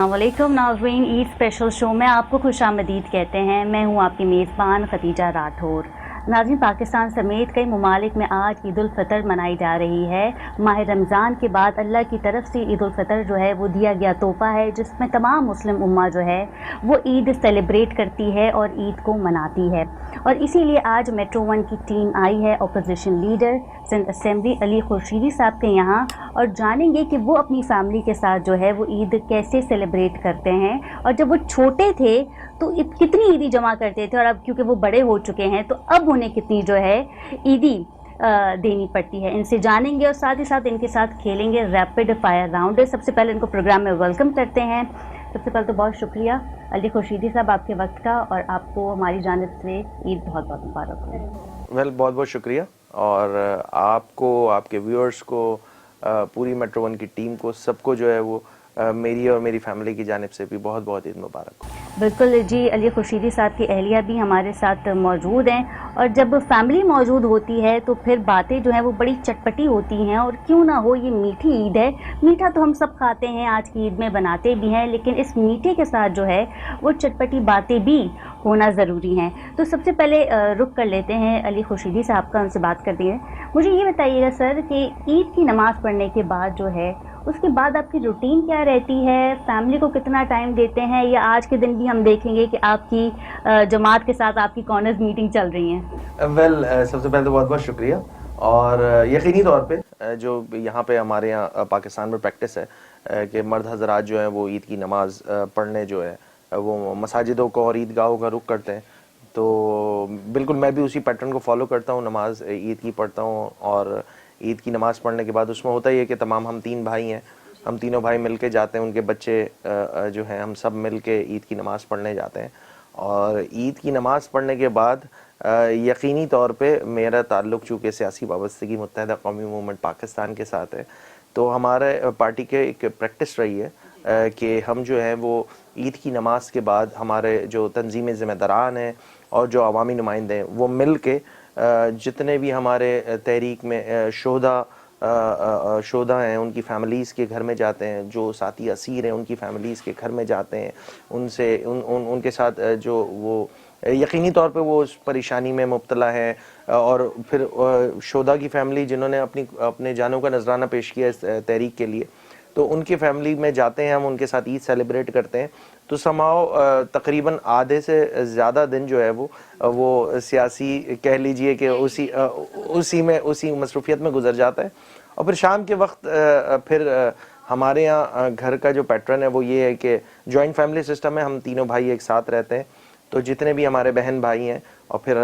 वालेकुम नाज़रीन, Eid special show में आपको खुशामदीद कहते हैं। मैं हूं आपकी मेज़बान खतीजा राठौर। नाज़रीन, पाकिस्तान समेत कई ममालिक में आज ईद उल फ़ितर मनाई जा रही है। माह रमज़ान के बाद अल्लाह की तरफ से ईद उल फ़ितर जो है वो दिया गया तोहफ़ा है, जिसमें तमाम मुस्लिम उम्मा जो है वो ईद सेलिब्रेट करती है और ईद को मनाती है। और इसीलिए आज मेट्रो वन की टीम आई है opposition leader Sindh assembly Ali Khurshidi साहब के यहाँ, और जानेंगे कि वो अपनी फैमिली के साथ जो है वो ईद कैसे सेलिब्रेट करते हैं, और जब वो छोटे थे तो कितनी ईदी जमा करते थे, और अब क्योंकि वो बड़े हो चुके हैं तो अब उन्हें कितनी जो है ईदी देनी पड़ती है। इनसे जानेंगे और साथ ही साथ इनके साथ खेलेंगे रैपिड फायर राउंड। सबसे पहले इनको प्रोग्राम में वेलकम करते हैं। सबसे पहले तो बहुत शुक्रिया अली खुर्शीदी साहब आपके वक्त का, और आपको हमारी जानिब से ईद बहुत बहुत मुबारक हो। वेल, बहुत बहुत शुक्रिया, और आपको, आपके व्यूअर्स को, पूरी मेट्रो वन की टीम को, सबको जो है वो मेरी और मेरी फैमिली की जानिब से भी बहुत बहुत ईद मुबारक हो। बिल्कुल जी, अली खुर्शीदी साहब की अहलिया भी हमारे साथ मौजूद हैं, और जब फैमिली मौजूद होती है तो फिर बातें जो हैं वो बड़ी चटपटी होती हैं। और क्यों ना हो, ये मीठी ईद है, मीठा तो हम सब खाते हैं, आज की ईद में बनाते भी हैं, लेकिन इस मीठे के साथ जो है वो चटपटी बातें भी होना ज़रूरी हैं। तो सबसे पहले रुक कर लेते हैं अली खुर्शीदी साहब का, उनसे बात करती हैं। मुझे ये बताइएगा सर कि ईद की नमाज़ पढ़ने के बाद जो है उसके बाद आपकी रूटीन क्या रहती है, फैमिली को कितना टाइम देते हैं, या आज के दिन भी हम देखेंगे कि आपकी जमात के साथ आपकी कॉर्नर्स मीटिंग चल रही हैं? वेल, सबसे पहले तो बहुत बहुत शुक्रिया, और यकीनी तौर पे जो यहाँ पे हमारे यहाँ पाकिस्तान में प्रैक्टिस है कि मर्द हजरात जो हैं वो ईद की नमाज़ पढ़ने जो है वो मसाजिदों को और ईदगाहों का रुख करते हैं। तो बिल्कुल मैं भी उसी पैटर्न को फॉलो करता हूँ, नमाज ईद की पढ़ता हूँ, और ईद की नमाज़ पढ़ने के बाद उसमें होता ही है कि तमाम हम 3 भाई हैं, हम तीनों भाई मिल के जाते हैं, उनके बच्चे जो हैं हम सब मिल के ईद की नमाज़ पढ़ने जाते हैं। और ईद की नमाज़ पढ़ने के बाद यकीनी तौर पे मेरा ताल्लुक़ चूँकि सियासी वाबस्तगी मुत्तहिदा कौमी मूवमेंट पाकिस्तान के साथ है, तो हमारे पार्टी के एक प्रैक्टिस रही है कि हम जो है वो ईद की नमाज़ के बाद हमारे जो तंजीमी ज़िम्मेदारान हैं और जो अवामी नुमाइंदे हैं वो मिल के जितने भी हमारे तहरीक में शोधा हैं उनकी फ़ैमिलीज़ के घर में जाते हैं, जो साथी असीर हैं उनकी फ़ैमिलीज़ के घर में जाते हैं, उनसे उनके साथ जो वो यकीनी तौर पे वो उस परेशानी में मुब्तला है, और फिर शोधा की फ़ैमिली जिन्होंने अपने जानों का नजराना पेश किया इस तहरीक के लिए, तो उनकी फैमिली में जाते हैं, हम उनके साथ ईद सेलिब्रेट करते हैं। तो समाओ तकरीबन आधे से ज़्यादा दिन जो है वो सियासी कह लीजिए कि उसी मसरूफियत में गुजर जाता है। और फिर शाम के वक्त फिर हमारे यहाँ घर का जो पैटर्न है वो ये है कि जॉइंट फैमिली सिस्टम है, हम तीनों भाई एक साथ रहते हैं। तो जितने भी हमारे बहन भाई हैं, और फिर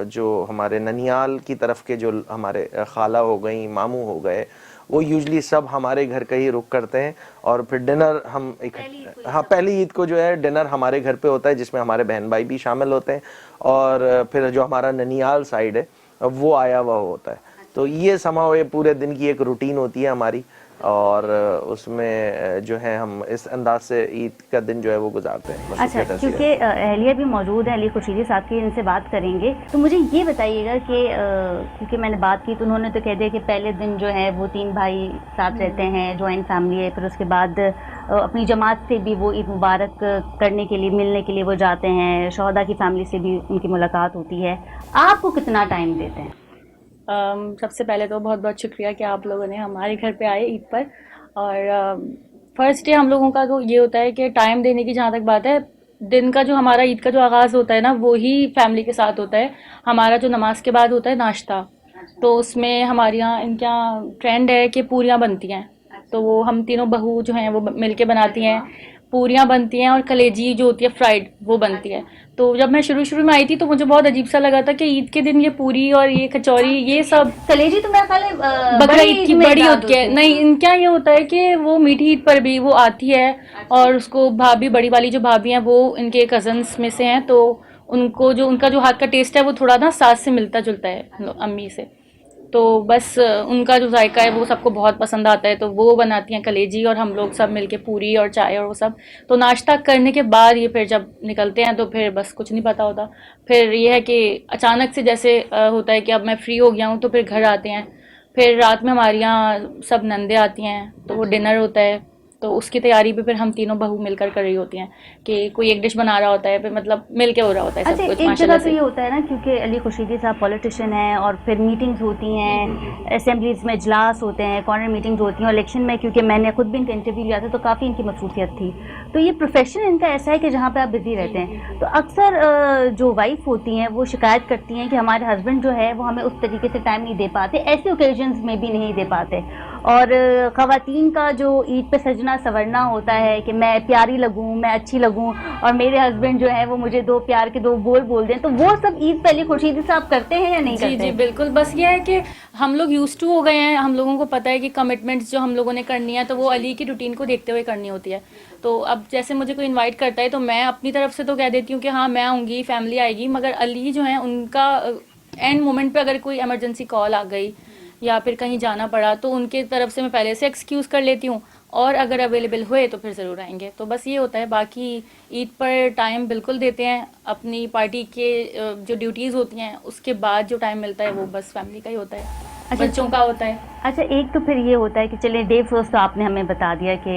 जो हमारे ननियाल की तरफ के जो हमारे खाला हो गई, मामू हो गए, वो यूजली सब हमारे घर का ही रुख करते हैं। और फिर डिनर हम पहली ईद को जो है डिनर हमारे घर पे होता है, जिसमें हमारे बहन भाई भी शामिल होते हैं, और फिर जो हमारा ननियाल साइड है वो आया हुआ होता है। तो ये समाओ ये पूरे दिन की एक रूटीन होती है हमारी, और उसमें जो है हम इस अंदाज से ईद का दिन जो है वो गुजारते हैं। अच्छा, क्योंकि अहलिया भी मौजूद है, अली खुर्शीदी साहब की, इनसे बात करेंगे। तो मुझे ये बताइएगा कि क्योंकि मैंने बात की तो उन्होंने तो कह दिया कि पहले दिन जो है वो 3 भाई साथ रहते हैं, जॉइंट फैमिली है, फिर उसके बाद अपनी जमात से भी वो ईद मुबारक करने के लिए, मिलने के लिए वो जाते हैं, शोहदा की फैमिली से भी उनकी मुलाकात होती है। आपको कितना टाइम देते हैं? सबसे पहले तो बहुत बहुत शुक्रिया कि आप लोगों ने हमारे घर पे आए ईद पर। और फर्स्ट डे हम लोगों का तो ये होता है कि टाइम देने की जहाँ तक बात है, दिन का जो हमारा ईद का जो आगाज़ होता है ना, वो ही फैमिली के साथ होता है। हमारा जो नमाज के बाद होता है नाश्ता, तो उसमें हमारे यहाँ इनके यहाँ ट्रेंड है कि पूरियाँ बनती हैं, तो वो हम तीनों बहू जो हैं वो मिल के बनाती हैं, पूरियाँ बनती हैं, और कलेजी जो होती है फ्राइड वो बनती है। तो जब मैं शुरू में आई थी तो मुझे बहुत अजीब सा लगा था कि ईद के दिन ये पूरी और ये कचौरी ये सब, कलेजी तो मेरा ख्याल है बकरा ईद की बड़ी होती है। नहीं, इनका ये होता है कि वो मीठी ईद पर भी वो आती है, और उसको भाभी, बड़ी वाली जो भाभी हैं वो इनके कजन्स में से हैं, तो उनको जो उनका जो हाथ का टेस्ट है वो थोड़ा ना सास से मिलता जुलता है, अम्मी से। तो बस उनका जो जायका है वो सबको बहुत पसंद आता है, तो वो बनाती हैं कलेजी, और हम लोग सब मिलके पूरी और चाय और वो सब। तो नाश्ता करने के बाद ये फिर जब निकलते हैं तो फिर बस कुछ नहीं पता होता। फिर ये है कि अचानक से जैसे होता है कि अब मैं फ्री हो गया हूँ, तो फिर घर आते हैं। फिर रात में हमारे यहाँ सब नंदे आती हैं, तो वो डिनर होता है, तो उसकी तैयारी भी फिर हम तीनों बहू मिलकर कर रही होती हैं कि कोई एक डिश बना रहा होता है, फिर मतलब मिल के हो रहा होता है सब अच्छा, कुछ एक माशाल्लाह जगह तो से। ये होता है ना, क्योंकि अली खुर्शीदी साहब पॉलिटिशियन हैं और फिर मीटिंग्स होती हैं, असेंबलीज में इजलास होते हैं, कॉर्नर मीटिंग्स होती हैं, और इलेक्शन में क्योंकि मैंने खुद भी इनका इंटरव्यू लिया था तो काफ़ी इनकी मसरूफियत थी। तो ये प्रोफेशन इनका ऐसा है कि जहाँ पे आप बिजी रहते हैं, तो अक्सर जो वाइफ होती हैं वो शिकायत करती हैं कि हमारे हस्बैंड जो है वो हमें उस तरीके से टाइम नहीं दे पाते, ऐसे ओकेजन्स में भी नहीं दे पाते। और ख़वातीन का जो ईद पे सजना संवरना होता है कि मैं प्यारी लगूं, मैं अच्छी लगूं, और मेरे हस्बैंड जो है वो मुझे दो प्यार के दो बोल दें, तो वो सब ईद पे अली खुर्शीदी साहब करते हैं या नहीं जी करते? जी बिल्कुल, बस ये है कि हम लोग यूज टू हो गए हैं, हम लोगों को पता है कि कमिटमेंट्स जो हम लोगों ने करनी है तो वो अली की रूटीन को देखते हुए करनी होती है। तो अब जैसे मुझे कोई इनवाइट करता है तो मैं अपनी तरफ से तो कह देती हूँ कि हाँ मैं आऊँगी, फैमिली आएगी, मगर अली जो है उनका एंड मोमेंट पे अगर कोई इमरजेंसी कॉल आ गई या फिर कहीं जाना पड़ा तो उनके तरफ से मैं पहले से एक्सक्यूज़ कर लेती हूँ, और अगर अवेलेबल हुए तो फिर ज़रूर आएंगे। तो बस ये होता है, बाकी ईद पर टाइम बिल्कुल देते हैं। अपनी पार्टी के जो ड्यूटीज़ होती हैं उसके बाद जो टाइम मिलता है वो बस फैमिली का ही होता है, अच्छा, बच्चों का होता है। अच्छा, एक तो फिर ये होता है कि चलिए डे फर्स्ट तो आपने हमें बता दिया कि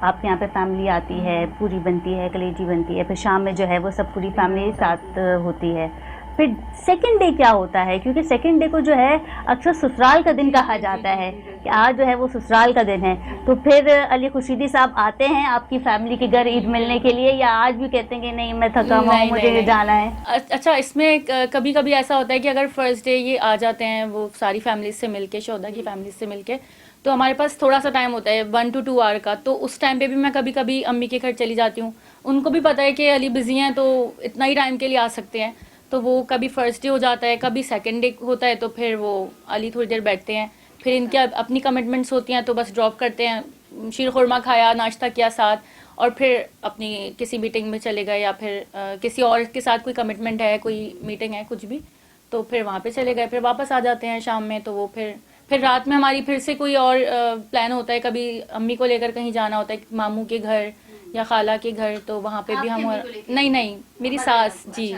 आपके यहाँ पे फैमिली आती है, पूरी बनती है, कलेजी बनती है, फिर शाम में जो है वो सब पूरी फैमिली साथ होती है। फिर सेकंड डे क्या होता है, क्योंकि सेकंड डे को जो है अक्सर ससुराल का दिन कहा जाता है कि आज जो है वो ससुराल का दिन है, तो फिर अली खुर्शीदी साहब आते हैं आपकी फैमिली के घर ईद मिलने के लिए, या आज भी कहते हैं कि नहीं मैं थका हुआ हूँ, मुझे जाना है? अच्छा, इसमें कभी कभी ऐसा होता है कि अगर फर्स्ट डे ये आ जाते हैं वो सारी फैमिली से मिलके, शोधा की फैमिली से मिलके, तो हमारे पास थोड़ा सा टाइम होता है 1 to 2 आवर का, तो उस टाइम पे भी मैं कभी कभी अम्मी के घर चली जाती हूँ। उनको भी पता है कि अली बिजी हैं तो इतना ही टाइम के लिए आ सकते हैं, तो वो कभी फर्स्ट डे हो जाता है, कभी सेकंड डे होता है, तो फिर वो अली थोड़ी देर बैठते हैं, फिर इनके अपनी कमिटमेंट्स होती हैं तो बस ड्रॉप करते हैं, शीर खुरमा खाया, नाश्ता किया साथ, और फिर अपनी किसी मीटिंग में चले गए, या फिर किसी और के साथ कोई कमिटमेंट है, कोई मीटिंग है, कुछ भी, तो फिर वहाँ पे चले गए, फिर वापस आ जाते हैं शाम में। तो वो फिर रात में हमारी फिर से कोई और प्लान होता है, कभी अम्मी को लेकर कहीं जाना होता है मामू के घर या खाला के घर, तो वहाँ पे भी हम, नहीं मेरी सास जी,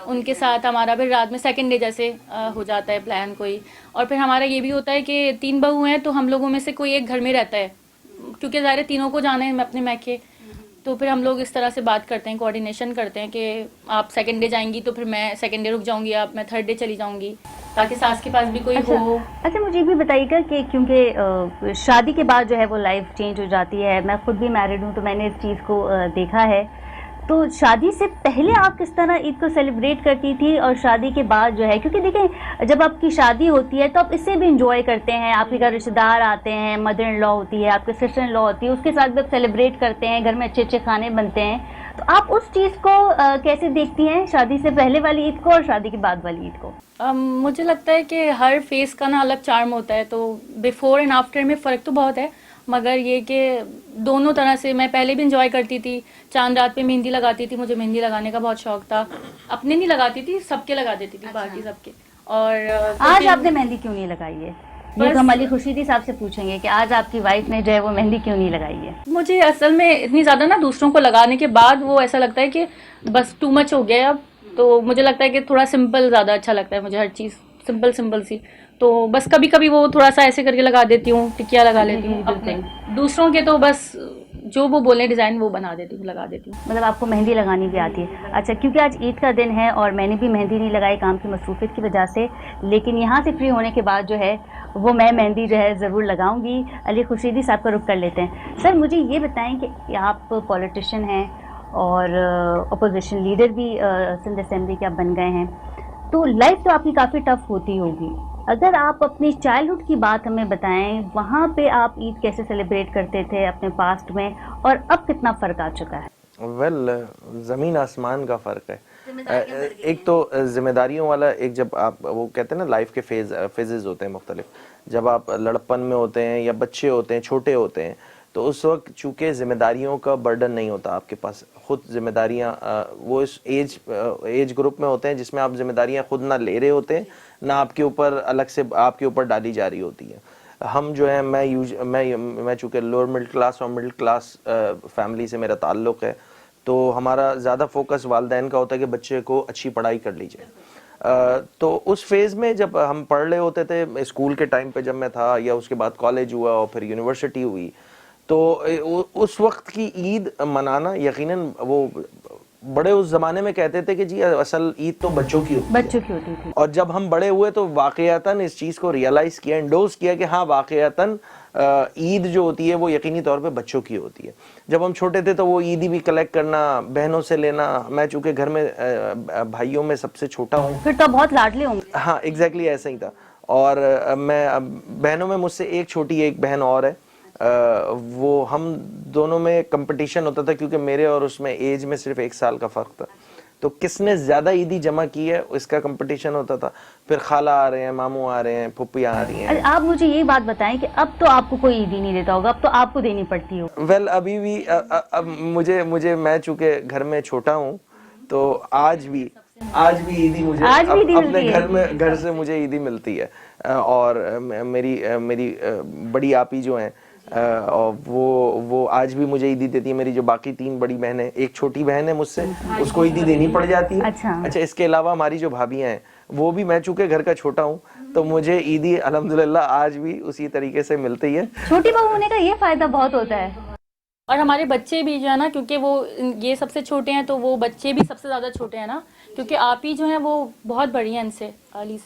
उनके साथ हमारा फिर रात में सेकंड डे जैसे हो जाता है प्लान कोई। और फिर हमारा ये भी होता है कि 3 बहू हैं तो हम लोगों में से कोई एक घर में रहता है, क्योंकि ज़ाहिर है तीनों को जाना है अपने मैके, तो फिर हम लोग इस तरह से बात करते हैं, कोऑर्डिनेशन करते हैं कि आप सेकंड डे जाएंगी तो फिर मैं सेकंड डे रुक जाऊंगी, आप मैं थर्ड डे चली जाऊंगी, ताकि सास के पास भी कोई हो। अच्छा, मुझे ये भी बताइएगा कि क्योंकि शादी के बाद जो है वो लाइफ चेंज हो जाती है, मैं खुद भी मैरिड हूँ तो मैंने इस चीज़ को देखा है, तो शादी से पहले आप किस तरह ईद को सेलिब्रेट करती थी, और शादी के बाद जो है, क्योंकि देखें जब आपकी शादी होती है तो आप इससे भी इंजॉय करते हैं, आपके घर रिश्तेदार आते हैं, मदर इन लॉ होती है, आपके सिस्टर इन लॉ होती है, उसके साथ भी आप सेलिब्रेट करते हैं, घर में अच्छे अच्छे खाने बनते हैं, तो आप उस चीज़ को कैसे देखती हैं, शादी से पहले वाली ईद को और शादी के बाद वाली ईद को? मुझे लगता है कि हर फेस का ना अलग चार्म होता है, तो बिफोर एंड आफ्टर में फ़र्क तो बहुत है, मगर ये कि दोनों तरह से मैं पहले भी इंजॉय करती थी। चांद रात पे मेहंदी लगाती थी, मुझे मेहंदी लगाने का बहुत शौक था, अपने नहीं लगाती थी, सबके लगा देती थी, बाकी सबके। और आज आपने मेहंदी क्यों नहीं लगाई है? ये तो हम अली खुर्शीदी साहब से पूछेंगे कि आज आपकी वाइफ ने जो है वो मेहंदी क्यों नहीं लगाई है? मुझे असल में इतनी ज़्यादा ना दूसरों को लगाने के बाद वो ऐसा लगता है कि बस टू मच हो गया अब, तो मुझे लगता है कि थोड़ा सिंपल ज़्यादा अच्छा लगता है मुझे, हर चीज़ सिंपल सी, तो बस कभी कभी वो थोड़ा सा ऐसे करके लगा देती हूँ, टिकिया लगा लेती हूँ अपने, दूसरों के तो बस जो वो बोले डिज़ाइन वो बना देती हूँ, लगा देती हूँ। मतलब आपको मेहंदी लगानी भी आती है? अच्छा, क्योंकि आज ईद का दिन है और मैंने भी मेहंदी नहीं लगाई काम की मसरूफियत की वजह से, लेकिन यहाँ से फ्री होने के बाद जो है वो मैं मेहंदी जो है ज़रूर लगाऊंगी। अली खुर्शीदी साहब का रुख कर लेते हैं। सर मुझे ये बताएं कि आप पॉलिटिशियन हैं और अपोजिशन लीडर भी सिंध असेंबली के आप बन गए हैं, तो लाइफ तो आपकी काफ़ी टफ होती होगी। अगर आप अपनी चाइल्डहुड की बात हमें बताएं, वहाँ पे आप ईद कैसे सेलिब्रेट करते थे अपने पास्ट में, और अब कितना फ़र्क आ चुका है? ज़मीन आसमान का फ़र्क है। एक तो जिम्मेदारियों वाला, एक जब आप वो कहते हैं ना लाइफ के फेजेस होते हैं मुख्तलिफ, जब आप लड़पन में होते हैं या बच्चे होते हैं, छोटे होते हैं, तो उस वक्त चूंकि जिम्मेदारियों का बर्डन नहीं होता आपके पास, खुद जिम्मेदारियां वो इस एज ग्रुप में होते हैं जिसमें आप जिम्मेदारियां खुद ना ले रहे होते हैं, ना आपके ऊपर अलग से आपके ऊपर डाली जा रही होती है। हम जो है मैं चूँकि लोअर मिडिल क्लास और मिडिल क्लास फैमिली से मेरा ताल्लुक़ है, तो हमारा ज़्यादा फोकस वालिदैन का होता है कि बच्चे को अच्छी पढ़ाई कर लीजिए। तो उस फेज़ में जब हम पढ़ रहे होते थे, स्कूल के टाइम पे जब मैं था, या उसके बाद कॉलेज हुआ और फिर यूनिवर्सिटी हुई, तो उस वक्त की ईद मनाना यकीनन वो बड़े उस जमाने में कहते थे कि जी असल ईद तो बच्चों की होती है। बच्चों की होती थी। और जब हम बड़े हुए तो वाकयातन इस चीज़ को रियलाइज़ किया, एंडोर्स किया कि हाँ वाकयातन ईद जो होती है वो यकीनी तौर पे बच्चों की होती है। जब हम छोटे थे तो वो ईदी भी कलेक्ट करना, बहनों से लेना। मैं चूंकि घर में भाइयों में सबसे छोटा हूँ, फिर तो बहुत लाडले होंगे। हाँ एग्जैक्टली ऐसा ही था। और मैं बहनों में मुझसे एक छोटी एक बहन और है। वो हम दोनों में कंपटीशन होता था क्योंकि मेरे और उसमें एज में सिर्फ 1 साल का फर्क था। तो किसने ज्यादा ईदी जमा की है इसका कंपटीशन होता था। फिर खाला आ रहे हैं, मामू आ रहे हैं, फुप्पियाँ आ रही हैं। आप मुझे ये बात बताएं कि अब तो आपको कोई ईदी नहीं देता होगा, अब तो आपको देनी पड़ती हो। वेल अभी भी अब मुझे मैं चूंकि घर में छोटा हूँ तो आज भी ईदी मुझे आज भी ईदी अपने मिलती है। घर से मुझे ईदी मिलती है। और मेरी बड़ी आपी जो हैं और वो आज भी मुझे ईदी देती है। मेरी जो बाकी 3 बड़ी बहनें, एक छोटी बहन है मुझसे, उसको ईदी देनी पड़ जाती है। अच्छा, इसके अलावा हमारी जो भाभियां हैं वो भी, मैं चूंकि घर का छोटा हूँ तो मुझे ईदी अल्हम्दुलिल्लाह आज भी उसी तरीके से मिलती है। छोटी बहू होने का ये फायदा बहुत होता है। और हमारे बच्चे भी जो है ना, क्योंकि वो ये सबसे छोटे हैं तो वो बच्चे भी सबसे ज़्यादा छोटे हैं ना, क्योंकि आप ही जो हैं वो बहुत बड़ी हैं इनसे, अली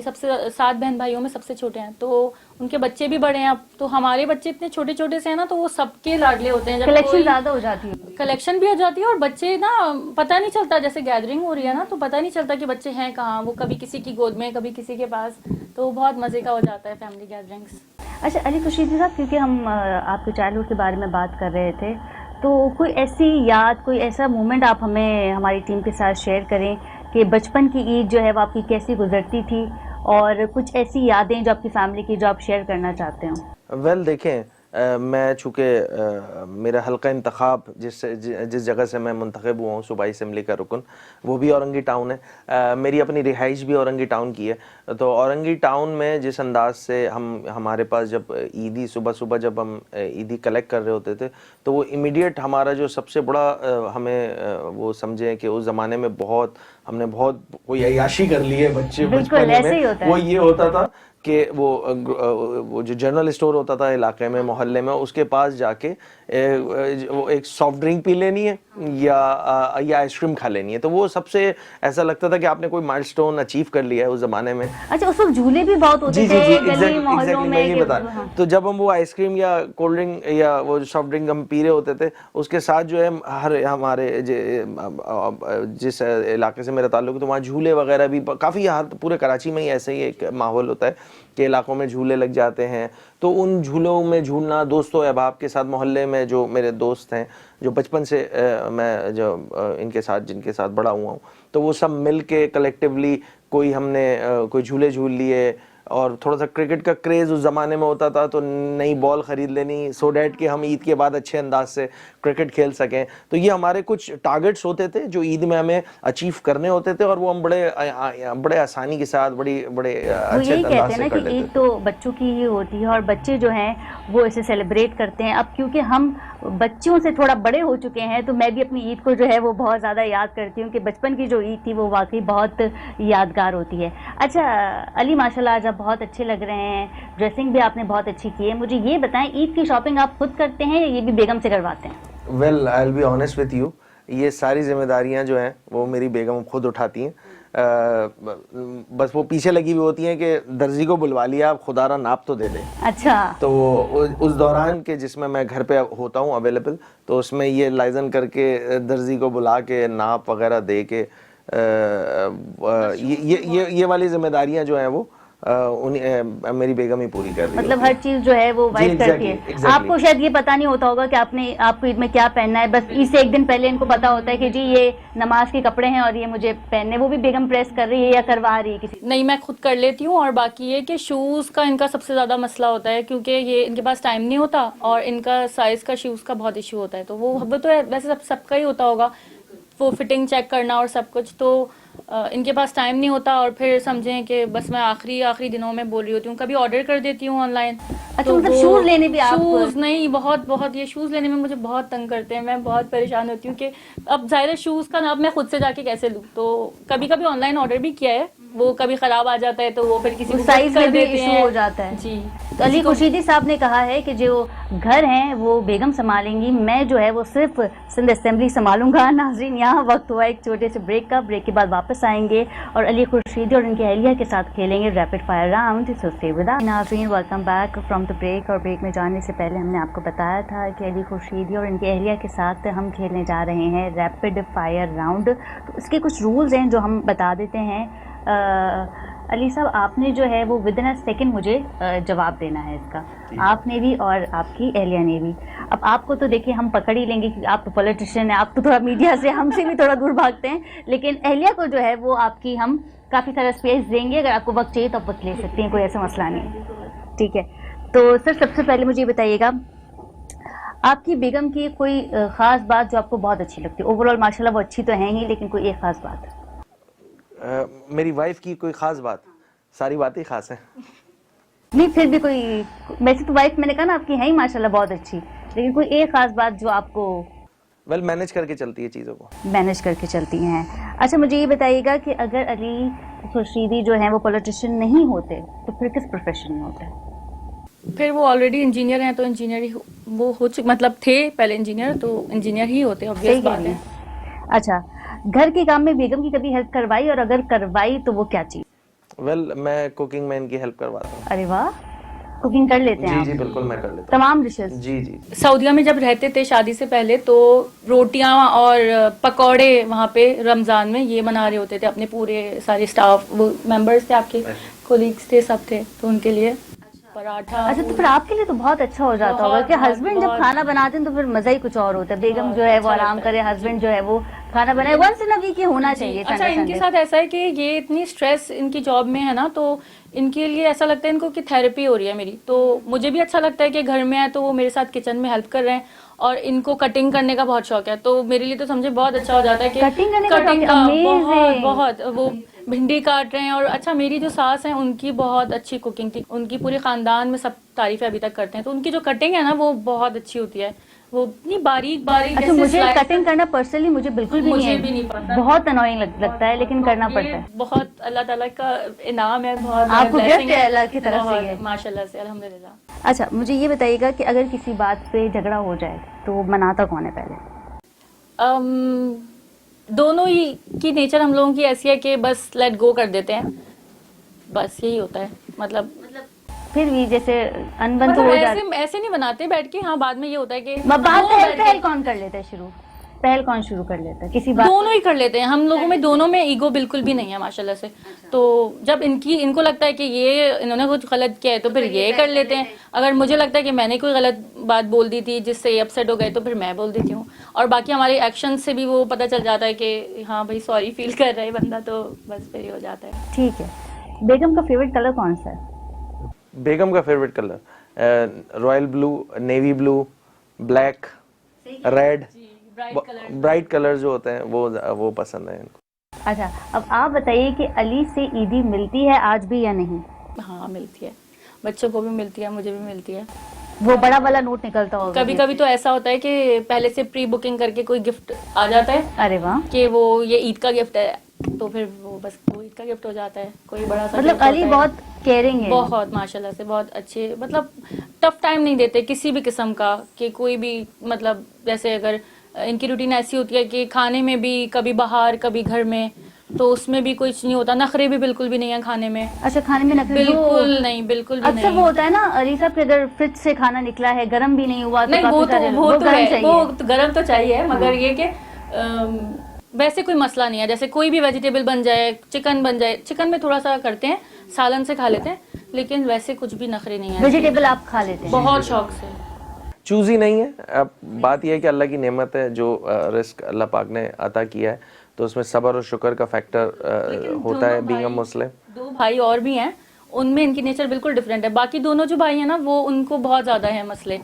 सबसे 7 बहन भाइयों में सबसे छोटे हैं, तो उनके बच्चे भी बड़े हैं। अब तो हमारे बच्चे इतने छोटे छोटे से हैं ना, तो वो सबके लाडले होते हैं। जब कलेक्शन ज्यादा हो जाती है। कलेक्शन भी हो जाती है और बच्चे ना पता नहीं चलता, जैसे गैदरिंग हो रही है ना तो पता नहीं चलता कि बच्चे हैं कहाँ, वो कभी किसी की गोद में कभी किसी के पास, तो बहुत मज़े का हो जाता है फैमिली गैदरिंग्स। अच्छा अली खुर्शीद साहब, क्योंकि हम आपके चाइल्डहुड के बारे में बात कर रहे थे, तो कोई ऐसी याद, कोई ऐसा मोमेंट आप हमें हमारी टीम के साथ शेयर करें कि बचपन की ईद जो है वो आपकी कैसी गुजरती थी, और कुछ ऐसी यादें जो आपकी फैमिली की जो आप शेयर करना चाहते हो। वेल देखें, मैं चूँकि मेरा हल्का इंतखाब जिस जगह से मैं मुंतखब हुआ हूँ, सूबाई असम्बली का रुकन, वो भी औरंगी टाउन है। मेरी अपनी रिहाइश भी औरंगी टाउन की है। तो औरंगी टाउन में जिस अंदाज से हमारे पास जब ईदी सुबह जब हम ईदी कलेक्ट कर रहे होते थे तो वो इमीडिएट हमारा जो सबसे बड़ा हमें वो समझें कि उस ज़माने में हमने बहुत कोई अय्याशी कर ली है बचपन में, वो ये होता था कि वो जो जनरल स्टोर होता था इलाके में, मोहल्ले में, उसके पास जाके वो एक सॉफ्ट ड्रिंक पी लेनी है या आइसक्रीम खा लेनी है। तो वो सबसे ऐसा लगता था कि आपने कोई माइलस्टोन अचीव कर लिया है उस जमाने में। अच्छा, उस वक्त झूले भी बहुत होते थे गली मोहल्लों में। मैं बता, तो जब हम वो आइसक्रीम या कोल्ड ड्रिंक या वो सॉफ्ट ड्रिंक हम पी रहे होते थे, उसके साथ जो है हमारे जिस इलाके से मेरा ताल्लुक है तो वहाँ झूले वगैरह भी काफ़ी, यहाँ पूरे कराची में ही ऐसे ही एक माहौल होता है कि इलाकों में झूले लग जाते हैं। तो उन झूलों में झूलना दोस्तों अहबाब के साथ, मोहल्ले में जो मेरे दोस्त हैं जो बचपन से मैं जिनके साथ बड़ा हुआ हूँ, तो वो सब मिल के कलेक्टिवली कोई झूले झूल लिए। और थोड़ा सा क्रिकेट का क्रेज़ उस ज़माने में होता था, तो नई बॉल ख़रीद लेनी सो डैट कि हम ईद के बाद अच्छे अंदाज से क्रिकेट खेल सकें। तो ये हमारे कुछ टारगेट्स होते थे जो ईद में हमें अचीव करने होते थे, और वो हम बड़े आसानी के साथ बड़े अच्छे अंदाज से कर लेते थे। ईद तो बच्चों की ही होती है और बच्चे जो हैं वो इसे सेलिब्रेट करते हैं। अब क्योंकि हम बच्चों से थोड़ा बड़े हो चुके हैं तो मैं भी अपनी ईद को जो है वो बहुत ज़्यादा याद करती हूँ कि बचपन की जो ईद थी वो वाकई बहुत यादगार होती है। अच्छा अली, माशाल्लाह आज आप बहुत अच्छे लग रहे हैं, ड्रेसिंग भी आपने बहुत अच्छी की है। मुझे ये बताएं, ईद की शॉपिंग आप खुद करते हैं या ये भी बेगम से करवाते हैं? Well I will be honest with you, ये सारी जिम्मेदारियां जो हैं वो मेरी बेगम खुद उठाती हैं। बस वो पीछे लगी हुई होती हैं कि दर्जी को बुलवा लिया, आप खुदारा नाप तो दे दें। अच्छा। तो उस दौरान के जिसमें मैं घर पे होता हूँ अवेलेबल, तो उसमें ये लाइजन करके दर्जी को बुला के नाप वगैरह दे के ये वाली जिम्मेदारियां जो हैं वो मेरी बेगम ही पूरी कर रही है। मतलब हर चीज जो है वो वाइफ करती है। आपको शायद ये पता नहीं होता होगा कि आपको ईद में क्या पहनना है, बस ईद से एक दिन पहले इनको पता होता है कि जी ये नमाज के कपड़े हैं और ये मुझे पहनने। वो भी बेगम प्रेस कर रही है या करवा रही है किसी? नहीं, मैं खुद कर लेती हूँ। और बाकी ये कि शूज़ का इनका सबसे ज़्यादा मसला होता है, क्योंकि ये इनके पास टाइम नहीं होता और इनका साइज़ का शूज़ का बहुत इशू होता है। तो वो तो वैसे सबका ही होता होगा, वो फिटिंग चेक करना और सब कुछ। तो इनके पास टाइम नहीं होता, और फिर समझें कि बस मैं आखिरी दिनों में बोल रही होती हूँ, कभी ऑर्डर कर देती हूँ ऑनलाइन। अच्छा, तो मतलब शूज़ लेने भी आप? शूज़ नहीं, बहुत ये शूज़ लेने में मुझे बहुत तंग करते हैं, मैं बहुत परेशान होती हूँ कि अब ज़ाहिर है शूज़ का नाप मैं खुद से जाके कैसे लूँ। तो कभी ऑनलाइन ऑर्डर भी किया है, वो कभी ख़राब आ जाता है तो वो फिर किसी को साइज कर में भी देते इशू हैं। हो जाता है। जी। तो अली खुर्शीदी साहब ने कहा है कि जो घर हैं वो बेगम संभालेंगी, मैं जो है वो सिर्फ सिंध असेंबली संभालूंगा। नाज़रीन, यहाँ वक्त हुआ एक छोटे से ब्रेक का। ब्रेक के बाद वापस आएंगे और अली खुर्शीदी और उनकी अहलिया के साथ खेलेंगे rapid fire round. So stay with us. नाज़रीन, welcome back from the break. और ब्रेक में जाने से पहले हमने आपको बताया था कि अली खुर्शीदी और उनकी अहलिया के साथ हम खेलने जा रहे हैं रैपिड फायर राउंड। तो इसके कुछ रूल्स हैं जो हम बता देते हैं। अली साहब, आपने जो है वो विद इन अ सेकेंड मुझे जवाब देना है इसका, आपने भी और आपकी एहलिया ने भी। अब आपको तो देखिए हम पकड़ ही लेंगे कि आप तो पॉलिटिशियन हैं, आप तो थोड़ा मीडिया से हमसे भी थोड़ा दूर भागते हैं, लेकिन एहलिया को जो है वो आपकी हम काफ़ी सारा स्पेस देंगे। अगर आपको वक्त चाहिए तो आप वक्त ले सकती हैं, कोई ऐसा मसला नहीं है। ठीक है, तो सर सबसे पहले मुझे ये बताइएगा, आपकी बेगम की कोई ख़ास बात जो आपको बहुत अच्छी लगती है? ओवरऑल माशाल्लाह वो अच्छी तो है ही, लेकिन कोई एक ख़ास बात? मेरी वाइफ की कोई ख़ास बात? सारी बातें ख़ास हैं। नहीं, फिर भी कोई, वैसे तो वाइफ मैंने कहा ना आपकी है ही माशाल्लाह बहुत अच्छी, लेकिन कोई एक ख़ास बात जो आपको? वेल, मैनेज करके चलती है चीज़ों को। मैनेज करके चलती हैं। अच्छा, मुझे ये बताइएगा कि अगर अली खुर्शीदी जो हैं वो पॉलिटिशियन नहीं होते तो फिर किस प्रोफेशन में होते? फिर वो ऑलरेडी इंजीनियर हैं तो इंजीनियर ही वो हो चुके, मतलब थे पहले इंजीनियर, तो इंजीनियर ही होते हैं, ऑब्वियस बात है। अच्छा, घर के काम में बेगम की कभी हेल्प करवाई, और अगर करवाई तो वो क्या चीज़? वेल, मैं कुकिंग में इनकी हेल्प करवाता हूँ। अरे वाह, कुकिंग कर लेते हैं जी आप? जी बिल्कुल, मैं कर लेता हूँ तमाम डिशेस? जी जी। सऊदीया में जब रहते थे शादी से पहले, तो रोटियां और पकौड़े वहाँ पे रमज़ान में ये बना रहे होते थे, अपने पूरे सारे स्टाफ, वो मेंबर्स थे आपके, कोलीग्स थे, सब थे, तो उनके लिए पराठा। अच्छा, तो फिर आपके लिए तो बहुत अच्छा हो जाता होगा कि हस्बैंड जब खाना बनाते हैं तो फिर मजा ही कुछ और होता है। बेगम जो है वो आराम करे, हस्बैंड जो है वो खाना बनाए। वंस इन अ वीक होना चाहिए। अच्छा, इनके साथ ऐसा है कि ये इतनी स्ट्रेस इनकी जॉब में है ना, तो इनके लिए ऐसा लगता है इनको कि थेरेपी हो रही है मेरी। तो मुझे भी अच्छा लगता है कि घर में है तो वो मेरे साथ किचन में हेल्प कर रहे हैं, और इनको कटिंग करने का बहुत शौक है, तो मेरे लिए तो समझे बहुत अच्छा हो जाता है कि कटिंग करने का बहुत बहुत वो भिंडी काट रहे हैं। और अच्छा, मेरी जो सास है उनकी बहुत अच्छी कुकिंग थी, उनकी पूरे खानदान में सब तारीफें अभी तक करते हैं, तो उनकी जो कटिंग है ना वो बहुत अच्छी होती है, वो इतनी बारीक बारीक। अच्छा, मुझे कटिंग करना पर्सनली मुझे बिल्कुल भी मुझे भी नहीं नहीं है, पसंद, बहुत अनोइंग लगता है, लेकिन करना पड़ता है। बहुत अल्लाह ताला का इनाम है, बहुत आपको blessing गिफ्ट है अल्लाह की तरफ से बहुत, ये। माशाल्लाह से, अल्हम्दुलिल्लाह। अच्छा, मुझे ये बताइएगा कि अगर किसी बात पे झगड़ा हो जाए तो मनाता कौन है पहले? दोनों ही की नेचर हम लोगों की ऐसी है कि बस लेट गो कर देते हैं, बस यही होता है। मतलब फिर भी जैसे अनबन तो हो जाती है। ऐसे नहीं बनाते बैठ के, हाँ बाद में ये होता है कि पहल कौन कर लेता है शुरू? पहल कौन शुरू कर लेता है किसी बात? दोनों ही कर लेते हैं हम लोगों में, दोनों में ईगो बिल्कुल भी नहीं है माशाल्लाह से। तो जब इनको लगता है कि ये इन्होंने कुछ गलत किया है तो फिर ये कर लेते हैं। अगर मुझे लगता है कि मैंने कोई गलत बात बोल दी थी जिससे ये अपसेट हो गए तो फिर मैं बोल देती हूँ, और बाकी हमारे एक्शन से भी वो पता चल जाता है कि हाँ भाई सॉरी फील कर रहा है बंदा, तो बस फिर हो जाता है। ठीक है, बेगम का फेवरेट कलर कौन सा है? बेगम का favourite colour royal blue, navy blue, black, red, bright colour जो होते हैं वो पसंद है इनको। अच्छा, अब आप बताइए कि अली से ईदी मिलती है आज भी या नहीं? हाँ मिलती है, बच्चों को भी मिलती है, मुझे भी मिलती है। वो बड़ा वाला नोट निकलता होगा? कभी कभी तो ऐसा होता है कि पहले से प्री बुकिंग करके कोई गिफ्ट आ जाता है। अरे वाह, कि वो ये ईद का गिफ्ट है, तो फिर वो बस वो ईद का गिफ्ट हो जाता है, कोई बड़ा सा मतलब अली बहुत केयरिंग है? बहुत माशाल्लाह से, बहुत अच्छे, मतलब टफ टाइम नहीं देते किसी भी किस्म का, कि कोई भी, मतलब जैसे अगर इनकी रूटीन ऐसी होती है कि खाने में भी कभी बाहर कभी घर में, तो उसमें भी कुछ नहीं होता, नखरे भी बिल्कुल भी नहीं है खाने में। अच्छा, खाने में नखरे बिल्कुल नहीं, बिल्कुल भी नहीं। अक्सर वो होता है ना अली साहब कि अगर फ्रिज से खाना निकला है, गर्म भी नहीं हुआ तो नहीं, वो तो गर्म तो चाहिए, मगर ये कि वैसे कोई मसला नहीं है। जैसे कोई भी वेजिटेबल बन जाए, चिकन बन जाए, चिकन में थोड़ा सा करते हैं, सालन से खा लेते हैं, लेकिन वैसे कुछ भी नखरे नहीं है। वेजिटेबल आप खा लेते हैं? बहुत शौक से। चूज ही नहीं है। अब बात यह है कि अल्लाह की नेमत है, जो रिस्क अल्लाह पाक ने अता किया है, तो उसमें सब्र और शुक्र का फैक्टर होता है बीइंग अ मुस्लिम। दो भाई और भी हैं, उनमें इनकी नेचर बिल्कुल डिफरेंट है। बाकी दोनों जो भाई हैं ना, वो उनको बहुत ज़्यादा है मसले,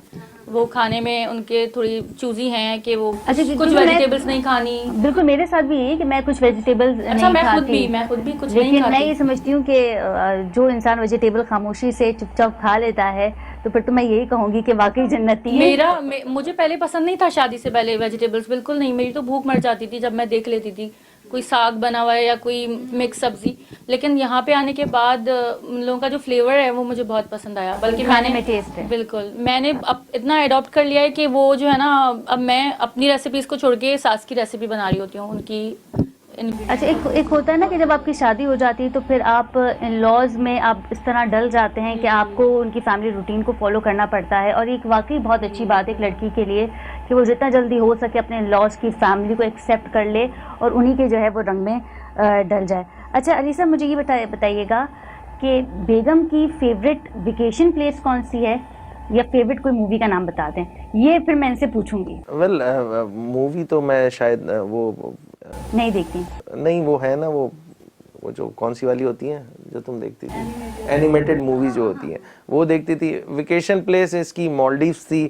वो खाने में उनके थोड़ी चूजी हैं कि वो कुछ वेजिटेबल्स नहीं खानी। बिल्कुल मेरे साथ भी यही कि मैं कुछ वेजिटेबल्स अच्छा, नहीं खाती। मैं खुद भी कुछ लेकिन नहीं खाती। मैं ये समझती हूँ कि जो इंसान वेजिटेबल खामोशी से चुपचाप खा लेता है, तो फिर तो मैं यही कहूँगी कि वाकई जन्नती है। मुझे पहले पसंद नहीं था, शादी से पहले वेजिटेबल्स बिल्कुल नहीं, मेरी तो भूख मर जाती थी जब मैं देख लेती थी कोई साग बना हुआ है या कोई मिक्स सब्जी, लेकिन यहाँ पे आने के बाद उन लोगों का जो फ्लेवर है वो मुझे बहुत पसंद आया। बल्कि खाने में टेस्ट है। बिल्कुल मैंने अब इतना अडॉप्ट कर लिया है कि वो जो है ना, अब मैं अपनी रेसिपीज को छोड़ के सास की रेसिपी बना रही होती हूँ उनकी। अच्छा, एक होता है ना कि जब आपकी शादी हो जाती है तो फिर आप इन लॉज में आप इस तरह डल जाते हैं कि आपको उनकी फैमिली रूटीन को फॉलो करना पड़ता है, और एक वाकई बहुत अच्छी बात है एक लड़की के लिए कि वो जितना जल्दी हो सके अपने लॉज की फैमिली को एक्सेप्ट कर ले और उन्हीं के जो है वो रंग में डल जाए। अच्छा अलीसा, मुझे ये बताइएगा कि बेगम की फेवरेट वेकेशन प्लेस कौन सी है, या फेवरेट कोई मूवी का नाम बता दें, ये फिर मैं इनसे पूछूंगी। वेल मूवी तो मैं शायद वो नहीं देखती। नहीं, वो है ना वो जो कौन सी वाली होती हैं जो तुम देखती थी, एनिमेटेड मूवी जो होती हैं वो देखती थी। वेकेशन प्लेस इसकी मालदीव्स थी,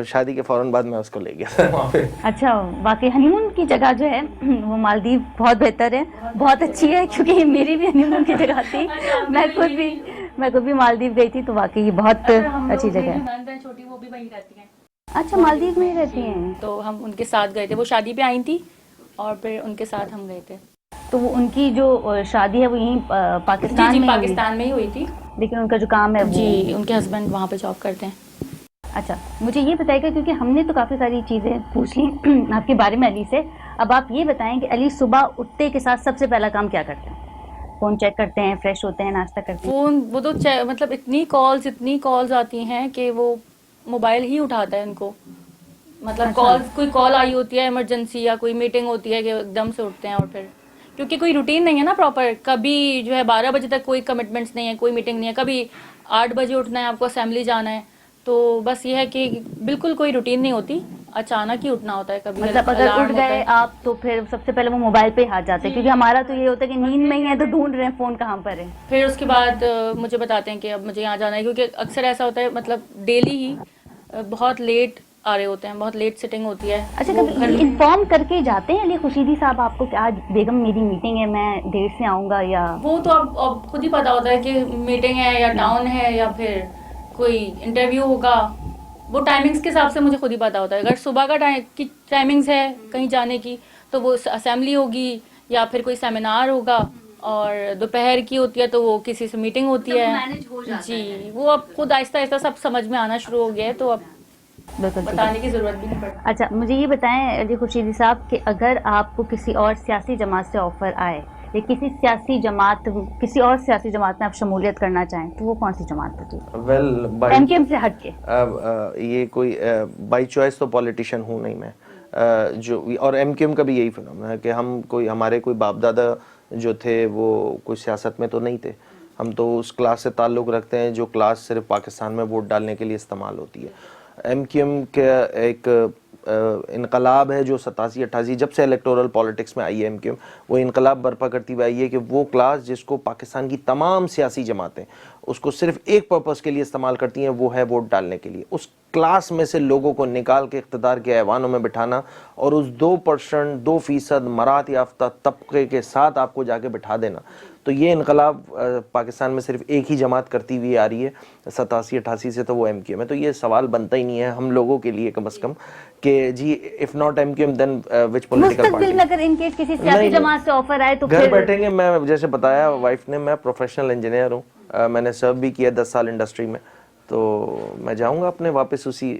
शादी के फौरन बाद मैं उसको ले गया था वहाँ पे। अच्छा, वाकई हनीमून की जगह जो है वो मालदीव बहुत बेहतर है, बहुत अच्छी है, क्योंकि मेरी भी हनीमून की जगह थी। मैं खुद भी मालदीव गई थी, तो वाकई ये बहुत अच्छी जगह है। छोटी वो भी वहीं रहती हैं। अच्छा, मालदीव में ही रहती हैं। तो हम उनके साथ गए थे, वो शादी पे आई थी और फिर उनके साथ हम गए थे। तो वो उनकी जो शादी है वो यहीं पाकिस्तान में पाकिस्तान में ही हुई थी, लेकिन उनका जो काम है जी उनके हस्बैंड वहाँ पे जॉब करते हैं। अच्छा, मुझे ये बताइएगा, क्योंकि हमने तो काफ़ी सारी चीज़ें पूछ ली आपके बारे में अली से, अब आप ये बताएं कि अली सुबह उठते के साथ सबसे पहला काम क्या करते हैं? फ़ोन चेक करते हैं, फ्रेश होते हैं, नाश्ता करते हैं? फ़ोन वो तो मतलब इतनी कॉल्स आती हैं कि वो मोबाइल ही उठाता है उनको। मतलब अच्छा। कोई कॉल आई होती है इमरजेंसी या कोई मीटिंग होती है कि एकदम से उठते हैं, और फिर क्योंकि कोई रूटीन नहीं है ना प्रॉपर, कभी जो है 12 बजे तक कोई कमिटमेंट्स नहीं है, कोई मीटिंग नहीं है, कभी 8 बजे उठना है, आपको असेंबली जाना है, तो बस ये है कि बिल्कुल कोई रूटीन नहीं होती, अचानक ही उठना होता है। कभी मतलब अगर उठ गए आप तो फिर सबसे पहले वो मोबाइल पे हाथ जाते हैं, क्योंकि हमारा तो ये होता है कि नींद में ही है तो ढूंढ रहे हैं फ़ोन कहाँ पर है। फिर उसके बाद मुझे बताते हैं कि अब मुझे यहाँ जाना है, क्योंकि अक्सर ऐसा होता है, मतलब डेली ही बहुत लेट आ रहे होते हैं, बहुत लेट सिटिंग होती है। अच्छा, कभी इन्फॉर्म करके जाते हैं अली खुशीदी साहब आपको कि आज बेगम मेरी मीटिंग है, मैं देर से आऊँगा? या वो तो अब खुद ही पता होता है कि मीटिंग है या टाउन है या फिर कोई इंटरव्यू होगा, वो टाइमिंग्स के हिसाब से मुझे खुद ही पता होता है। अगर सुबह का टाइमिंग्स है कहीं जाने की तो वो असेंबली होगी या फिर कोई सेमिनार होगा, और दोपहर की होती है तो वो किसी से मीटिंग होती है जी। वो अब खुद आहिस्ता आहिस्ता सब समझ में आना शुरू हो गया है, तो अब बताने की जरूरत भी नहीं पड़ती। अच्छा, मुझे ये बताएं अली खुशीदी साहब कि अगर आपको किसी और सियासी जमात से ऑफर आए या किसी और सियासी जमात में आप शमूलियत करना चाहें, तो वो कौन सी जमात होती? वेल एमकेएम से हट के। ये कोई बाई चॉइस तो पॉलिटिशियन हूँ नहीं मैं, जो और एमकेएम का भी यही फिनोमेना है कि हमारे कोई बाप दादा जो थे वो कोई सियासत में तो नहीं थे। हम तो उस क्लास से ताल्लुक़ रखते हैं जो क्लास सिर्फ पाकिस्तान में वोट डालने के लिए इस्तेमाल होती है। एमकेएम का एक इनकलाब है जो 87-88 जब से इलेक्टोरल पॉलिटिक्स में आई है एमकेएम, वो इनकलाब बर्पा करती हुई आई है कि वो क्लास जिसको पाकिस्तान की तमाम सियासी जमातें उसको सिर्फ एक पर्पस के लिए इस्तेमाल करती हैं, वो है वोट डालने के लिए। उस क्लास में से लोगों को निकाल के इख्तिदार के ऐवानों में बिठाना और उस 2% 2% मरात याफ्ता तबके के साथ आपको जाके बिठा देना, तो ये इनकलाब पाकिस्तान में सिर्फ एक ही जमात करती हुई आ रही है 87-88 से, तो वो एमकेएम है। तो ये सवाल बनता ही नहीं है हम लोगों के लिए कम से कम कि जी if not MQM then which political party. में अगर इनकेस किसी सियासी जमात से ऑफर आए तो घर फिर बैठेंगे। मैं जैसे बताया वाइफ ने, मैं प्रोफेशनल इंजीनियर हूँ, मैंने सर्व भी किया 10 साल इंडस्ट्री में, तो मैं जाऊँगा अपने वापस उसी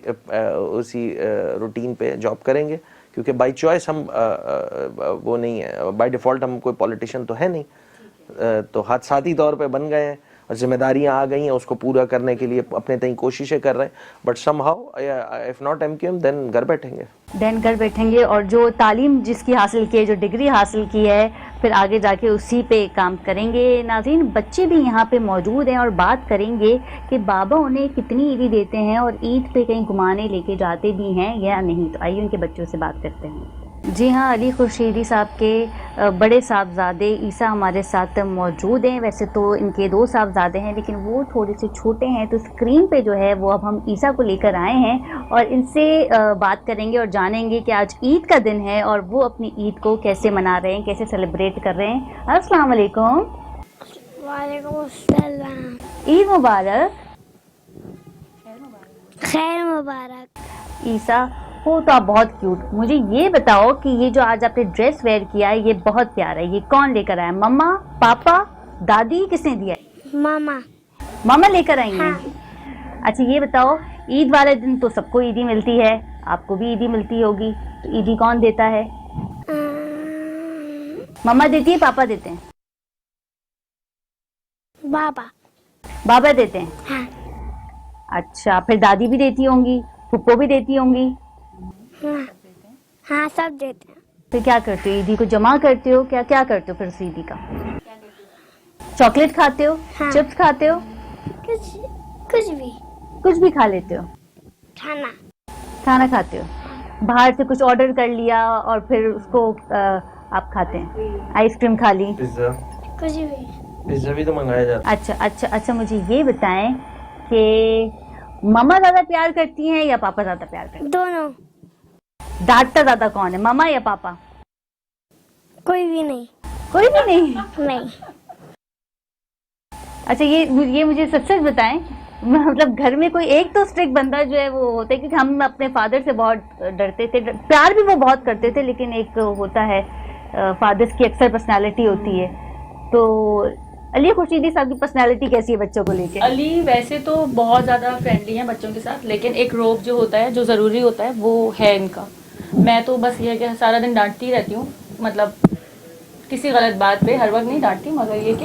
रूटीन पे जॉब करेंगे, क्योंकि बाई चॉइस हम वो नहीं है, बाय डिफ़ॉल्ट हम कोई पॉलिटिशियन तो है नहीं, तो हादसाती तौर पे बन गए हैं और जिम्मेदारियां आ गई हैं, उसको पूरा करने के लिए अपने तय कोशिशें कर रहे हैं, but somehow if not MQM then घर बैठेंगे। और जो तालीम जिसकी हासिल की है, जो डिग्री हासिल की है, फिर आगे जाके उसी पे काम करेंगे। नाज़रीन, बच्चे भी यहाँ पे मौजूद हैं और बात करेंगे कि बाबा उन्हें कितनी ईदी देते हैं और ईद पे कहीं घुमाने लेके जाते भी हैं या नहीं। तो आइए उनके बच्चों से बात करते हैं। जी हाँ, अली खुर्शीदी साहब के बड़े साहबजादे ईसा हमारे साथ मौजूद हैं। वैसे तो इनके 2 साहबजादे हैं, लेकिन वो थोड़े से छोटे हैं, तो स्क्रीन पे जो है वो अब हम ईसा को लेकर आए हैं और इनसे बात करेंगे और जानेंगे कि आज ईद का दिन है और वो अपनी ईद को कैसे मना रहे हैं, कैसे सेलिब्रेट कर रहे हैं। अस्सलाम वालेकुम। वालेकुम अस्सलाम। ईद मुबारक। खैर मुबारक। ईसा, हो तो आप बहुत क्यूट। मुझे ये बताओ कि ये जो आज आपने ड्रेस वेयर किया है ये बहुत प्यारा है, ये कौन लेकर आया? मम्मा, पापा, दादी, किसने दिया है? मामा। मामा लेकर आई हैं। हाँ। अच्छा ये बताओ, ईद वाले दिन तो सबको ईदी मिलती है, आपको भी ईदी मिलती होगी, तो ईदी कौन देता है? मम्मा देती है, पापा देते हैं? बाबा। बाबा देते हैं। हाँ। अच्छा, फिर दादी भी देती होंगी, फुप्पो भी देती होंगी, हाँ, हाँ सब देते हैं। फिर क्या करते हो? ईदी को जमा करते हो? क्या क्या करते हो फिर उस ईदी का? चॉकलेट खाते हो? हाँ। चिप्स खाते हो? कुछ कुछ भी कुछ भी खा लेते हो? खाना। खाना खाते हो? बाहर से कुछ ऑर्डर कर लिया और फिर उसको आप खाते हैं? आइसक्रीम खा ली? पिज्जा, कुछ भी। पिज्जा भी तो मंगाया जाता अच्छा अच्छा अच्छा, मुझे ये बताएं कि मम्मा ज्यादा प्यार करती हैं या पापा ज्यादा प्यार करते दोनों। हैं? डांटता ज्यादा कौन है, मम्मा या पापा? कोई भी नहीं। कोई भी नहीं। नहीं। अच्छा ये मुझे सच सच बताएं, मतलब घर में कोई एक तो स्ट्रिक्ट बंदा जो है वो होता है, क्योंकि हम अपने फादर से बहुत डरते थे, प्यार भी वो बहुत करते थे, लेकिन एक होता है फादर्स की अक्सर पर्सनालिटी होती है। तो अली खुर्शीदी साहब की पर्सनालिटी कैसी है बच्चों को लेके? अली वैसे तो बहुत ज़्यादा फ्रेंडली है बच्चों के साथ, लेकिन एक रोब जो होता है, जो ज़रूरी होता है, वो है इनका। मैं तो बस ये है कि सारा दिन डांटती रहती हूँ, मतलब किसी गलत बात पे हर वक्त नहीं डांटती, मगर ये कि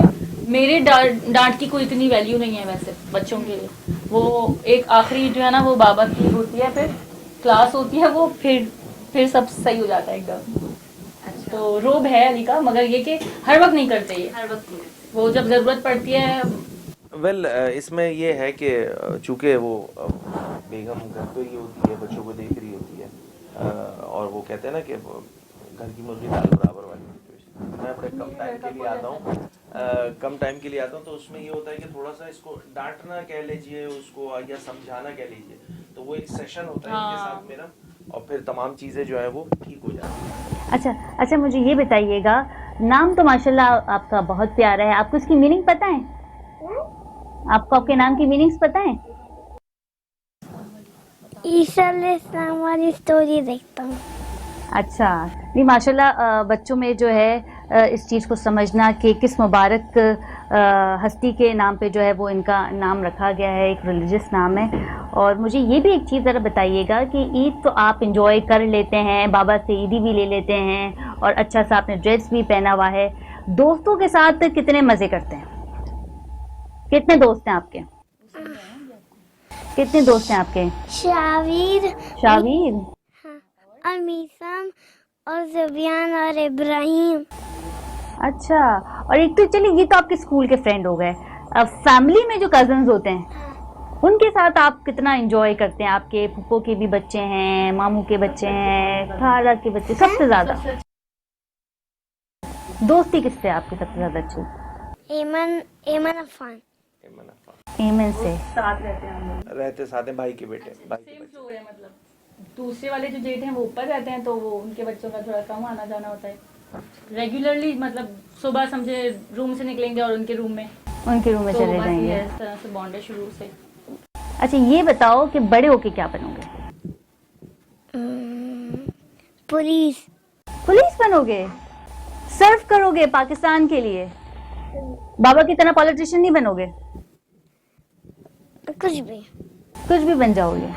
मेरे डांट की कोई इतनी वैल्यू नहीं है वैसे बच्चों के लिए। वो एक आखिरी जो है ना वो बाबा की होती है, फिर क्लास होती है, वो फिर सब सही हो जाता है एकदम। तो रोब है अली का, मगर ये कि हर वक्त नहीं करते, ये हर वक्त वो जब ज़रूरत पड़ती है। वेल इसमें ये है कि चूंकि वो बेगम घर पे ही होती है, बच्चों को देख रही होती है, और वो कहते हैं ना कि घर की मुर्गी दाल बराबर वाली सिचुएशन। मैं अपने कम टाइम के लिए आता हूँ, तो उसमें ये होता है कि थोड़ा सा इसको डांटना कह लीजिए उसको, या समझाना कह लीजिए, तो वो एक सेशन होता है इनके साथ मेरा, और फिर तमाम चीज़ें जो है वो ठीक हो जाती हैं। अच्छा अच्छा, मुझे ये बताइएगा, नाम तो माशाल्लाह आपका बहुत प्यारा है, आपको इसकी मीनिंग पता है? आपको आपके नाम की मीनिंग्स पता है? ईसा अलैहिस्सलाम वाली स्टोरी देखता हूँ। अच्छा, नहीं माशाल्लाह बच्चों में जो है इस चीज़ को समझना कि किस मुबारक हस्ती के नाम पे जो है वो इनका नाम रखा गया है, एक रिलीजियस नाम है। और मुझे ये भी एक चीज़ ज़रा बताइएगा कि ईद तो आप इंजॉय कर लेते हैं, बाबा से ईदी भी ले लेते हैं, और अच्छा सा आपने ड्रेस भी पहना हुआ है, दोस्तों के साथ कितने मज़े करते हैं? कितने दोस्त हैं आपके? कितने दोस्त हैं आपके? शावीर। शावीर, हाँ, और मीसम और ज़ुबियान और इब्राहिम। अच्छा, और एक तो चलिए ये तो आपके स्कूल के फ्रेंड हो गए, अब फैमिली में जो कजन्स होते हैं उनके साथ आप कितना एंजॉय करते हैं? आपके फूफो के भी बच्चे हैं, मामू के बच्चे हैं, खाला के बच्चे, सबसे ज्यादा दोस्ती किससे आपकी सबसे ज्यादा अच्छी? एमन अफान। एमन से। साथ रहते हैं हम लोग, रहते साथ हैं, भाई के बेटे, भाई के सेम बच्चे। फ्लोर है, मतलब दूसरे वाले जो जेठ हैं वो ऊपर रहते हैं, तो वो उनके बच्चों का थोड़ा कम आना जाना होता है रेगुलरली, मतलब सुबह समझे रूम से निकलेंगे और उनके रूम में चले बस ये जाएंगे। इस तरह से बॉन्ड है शुरू से। अच्छा ये बताओ कि बड़े होके क्या बनोगे? पुलिस। पुलिस बनोगे? सर्व करोगे पाकिस्तान के लिए? बाबा की तरह पॉलिटिशियन नहीं बनोगे? कुछ भी। कुछ भी बन जाओगे?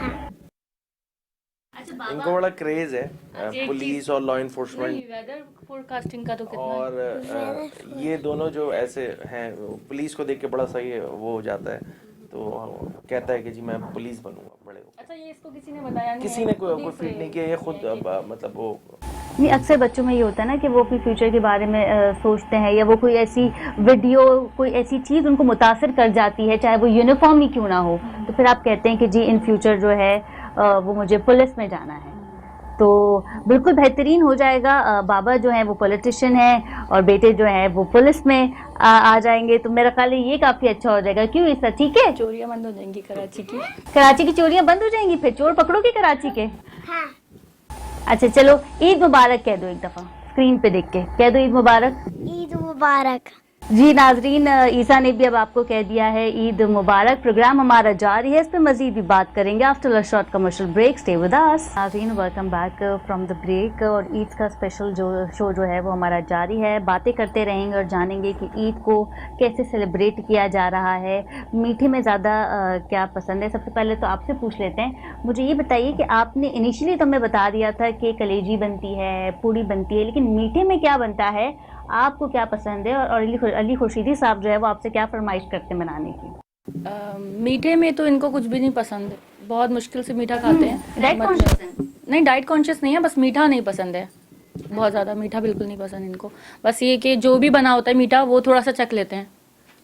इनको बड़ा क्रेज है पुलिस और लॉ इन्फोर्समेंट, वेदर फोरकास्टिंग का तो कितना और ये दोनों जो ऐसे हैं, पुलिस को देख के बड़ा सही वो हो जाता है, तो कहता है कि जी मैं पुलिस बनूंगा बड़े होकर। अच्छा, ये इसको किसी ने बताया नहीं, किसी ने कोई फीड नहीं किया, ये खुद मतलब वो नहीं, अक्सर बच्चों में ये होता है ना कि वो अपने फ्यूचर के बारे में सोचते हैं, या वो कोई ऐसी वीडियो, कोई ऐसी चीज़ उनको मुतासर कर जाती है, चाहे वो यूनिफॉर्म ही क्यों ना हो, तो फिर आप कहते हैं कि जी इन फ्यूचर जो है वो मुझे पुलिस में जाना है। तो बिल्कुल बेहतरीन हो जाएगा। बाबा जो है वो पॉलिटिशियन है और बेटे जो है वो पुलिस में आ जाएंगे, तो मेरा ख्याल है ये काफ़ी अच्छा हो जाएगा। क्यों ऐसा? ठीक है, चोरियां बंद हो जाएंगी कराची की। कराची की चोरियां बंद हो जाएंगी, फिर चोर पकड़ोगे कराची के? हाँ। अच्छा चलो, ईद मुबारक कह दो एक दफ़ा, स्क्रीन पे देख के कह दो ईद मुबारक। ईद मुबारक। जी नाजरीन, ईसा ने भी अब आपको कह दिया है ईद मुबारक। प्रोग्राम हमारा जारी है, इस पर मजीद भी बात करेंगे after a short commercial break. Stay with us. नाजरीन, welcome back from the break. और ईद का स्पेशल जो शो जो है वो हमारा जारी है। बातें करते रहेंगे और जानेंगे कि ईद को कैसे सेलिब्रेट किया जा रहा है। मीठे में ज़्यादा क्या पसंद है? सबसे पहले तो आपसे पूछ लेते हैं, मुझे ये बताइए कि आपने इनिशियली तो हमें बता दिया था कि कलेजी बनती है, पूड़ी बनती है, लेकिन मीठे में क्या बनता है? आपको क्या पसंद है? और अली खुर्शीदी साहब जो है वो आपसे क्या फरमाइश करते हैं बनाने की? मीठे में तो इनको कुछ भी नहीं पसंद है, बहुत मुश्किल से मीठा खाते हैं। डाइट कॉन्शियस है? नहीं, डाइट कॉन्शियस नहीं है, बस मीठा नहीं पसंद है। बहुत ज़्यादा मीठा बिल्कुल नहीं पसंद इनको। बस ये कि जो भी बना होता है मीठा वो थोड़ा सा चख लेते हैं,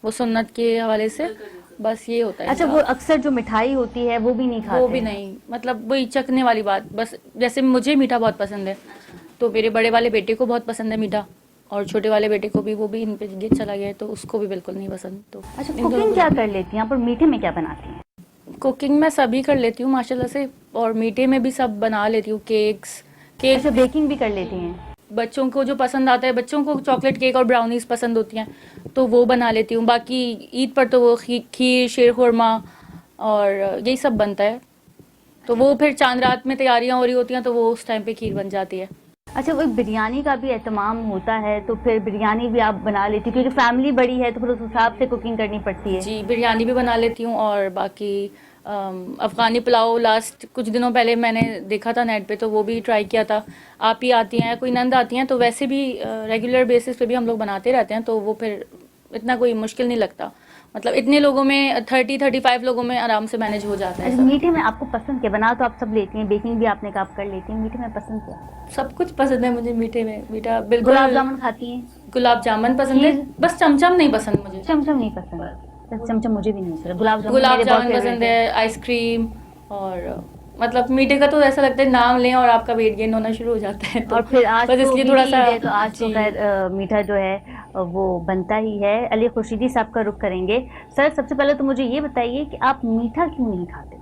वो सुन्नत के हवाले से, बस ये होता है। अच्छा, वो अक्सर जो मिठाई होती है वो भी नहीं खाते? वो भी नहीं, मतलब वही चखने वाली बात। बस जैसे मुझे मीठा बहुत पसंद है, तो मेरे बड़े वाले बेटे को बहुत पसंद है मीठा, और छोटे वाले बेटे को भी, वो भी इन पे गिर चला गया है तो उसको भी बिल्कुल नहीं पसंद। तो अच्छा, कुकिंग क्या कर लेती हैं आप और मीठे में क्या बनाती हैं? कुकिंग मैं सभी कर लेती हूँ माशाल्लाह से, और मीठे में भी सब बना लेती हूँ। केक अच्छा, बेकिंग भी कर लेती हैं? बच्चों को जो पसंद आता है, बच्चों को चॉकलेट केक और ब्राउनीज पसंद होती हैं, तो वो बना लेती हूँ। बाकी ईद पर तो वो खीर, शीर खुरमा और यही सब बनता है, तो वो फिर चांद रात में तैयारियां हो रही होती हैं तो वो उस टाइम पे खीर बन जाती है। अच्छा, वो बिरयानी का भी एहतमाम होता है, तो फिर बिरयानी भी आप बना लेती हैं क्योंकि फैमिली बड़ी है तो फिर उस हिसाब से कुकिंग करनी पड़ती है? जी, बिरयानी भी बना लेती हूँ, और बाकी अफ़गानी पुलाव लास्ट कुछ दिनों पहले मैंने देखा था नेट पे, तो वो भी ट्राई किया था। आप ही आती हैं, कोई नंद आती हैं, तो वैसे भी रेगुलर बेसिस पे भी हम लोग बनाते रहते हैं, तो वो फिर इतना कोई मुश्किल नहीं लगता। मतलब इतने लोगों में 30-35 लोगों में आराम से मैनेज हो जाता है। अच्छा, मीठे में आपको पसंद क्या? बना तो आप सब लेती हैं, बेकिंग भी आपने कहा आप कर लेती हैं, मीठे में पसंद क्या? सब कुछ पसंद है मुझे मीठे में। मीठा बिल्कुल। गुलाब जामुन खाती हैं? गुलाब जामुन पसंद है, बस चमचम नहीं पसंद मुझे। चमचम नहीं पसंद? चमचम मुझे भी नहीं पसंद। गुलाब जामुन पसंद है, आइसक्रीम, और मतलब मीठे का तो ऐसा लगता है नाम लें और आपका वेट गेन होना शुरू हो जाता है। तो और फिर आज बस तो इसलिए थोड़ा सा, तो आज तो खैर मीठा जो है वो बनता ही है। अली खुर्शीदी साहब का रुख करेंगे। सर, सबसे पहले तो मुझे ये बताइए कि आप मीठा क्यों नहीं खाते?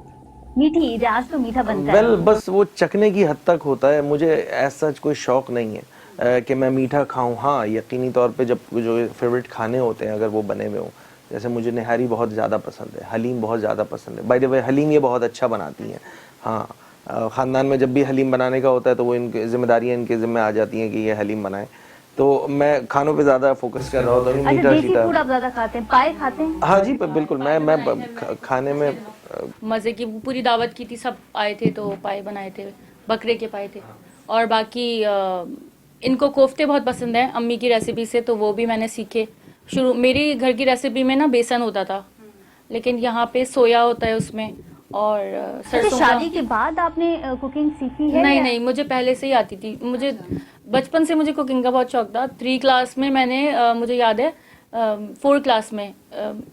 मीठी ईद है, आज तो मीठा बनता है। बस वो चखने की हद तक होता है, मुझे ऐसा कोई शौक नहीं है कि मैं मीठा खाऊं। हाँ, यकीनी तौर पे जब जो फेवरेट खाने होते हैं अगर वो बने हुए हों, जैसे मुझे निहारी बहुत ज़्यादा पसंद है, हलीम बहुत ज़्यादा पसंद है। बाय द वे, हलीम ये बहुत अच्छा बनाती हैं। हाँ, ख़ानदान में जब भी हलीम बनाने का होता है तो वो इनकी जिम्मेदारियाँ इनके ज़िम्मे आ जाती हैं कि ये हलीम बनाएं, तो मैं खानों पे ज़्यादा फोकस कर रहा होता हूँ। अच्छा, देसी फूड आप ज़्यादा खाते हैं? पाए खाते हैं? हाँ जी, बिल्कुल। मैं खाने में मज़े की पूरी दावत की थी, सब आए थे तो पाए बनाए थे, बकरे के पाए थे। और बाकी इनको कोफ्ते बहुत पसंद है अम्मी की रेसिपी से, तो वो भी मैंने सीखे। शुरू मेरी घर की रेसिपी में ना बेसन होता था, लेकिन यहाँ पे सोया होता है उसमें, और सरसों का। शादी के बाद आपने कुकिंग सीखी है? नहीं, मुझे पहले से ही आती थी। मुझे बचपन से मुझे कुकिंग का बहुत शौक था। 3 क्लास में मैंने मुझे याद है 4 क्लास में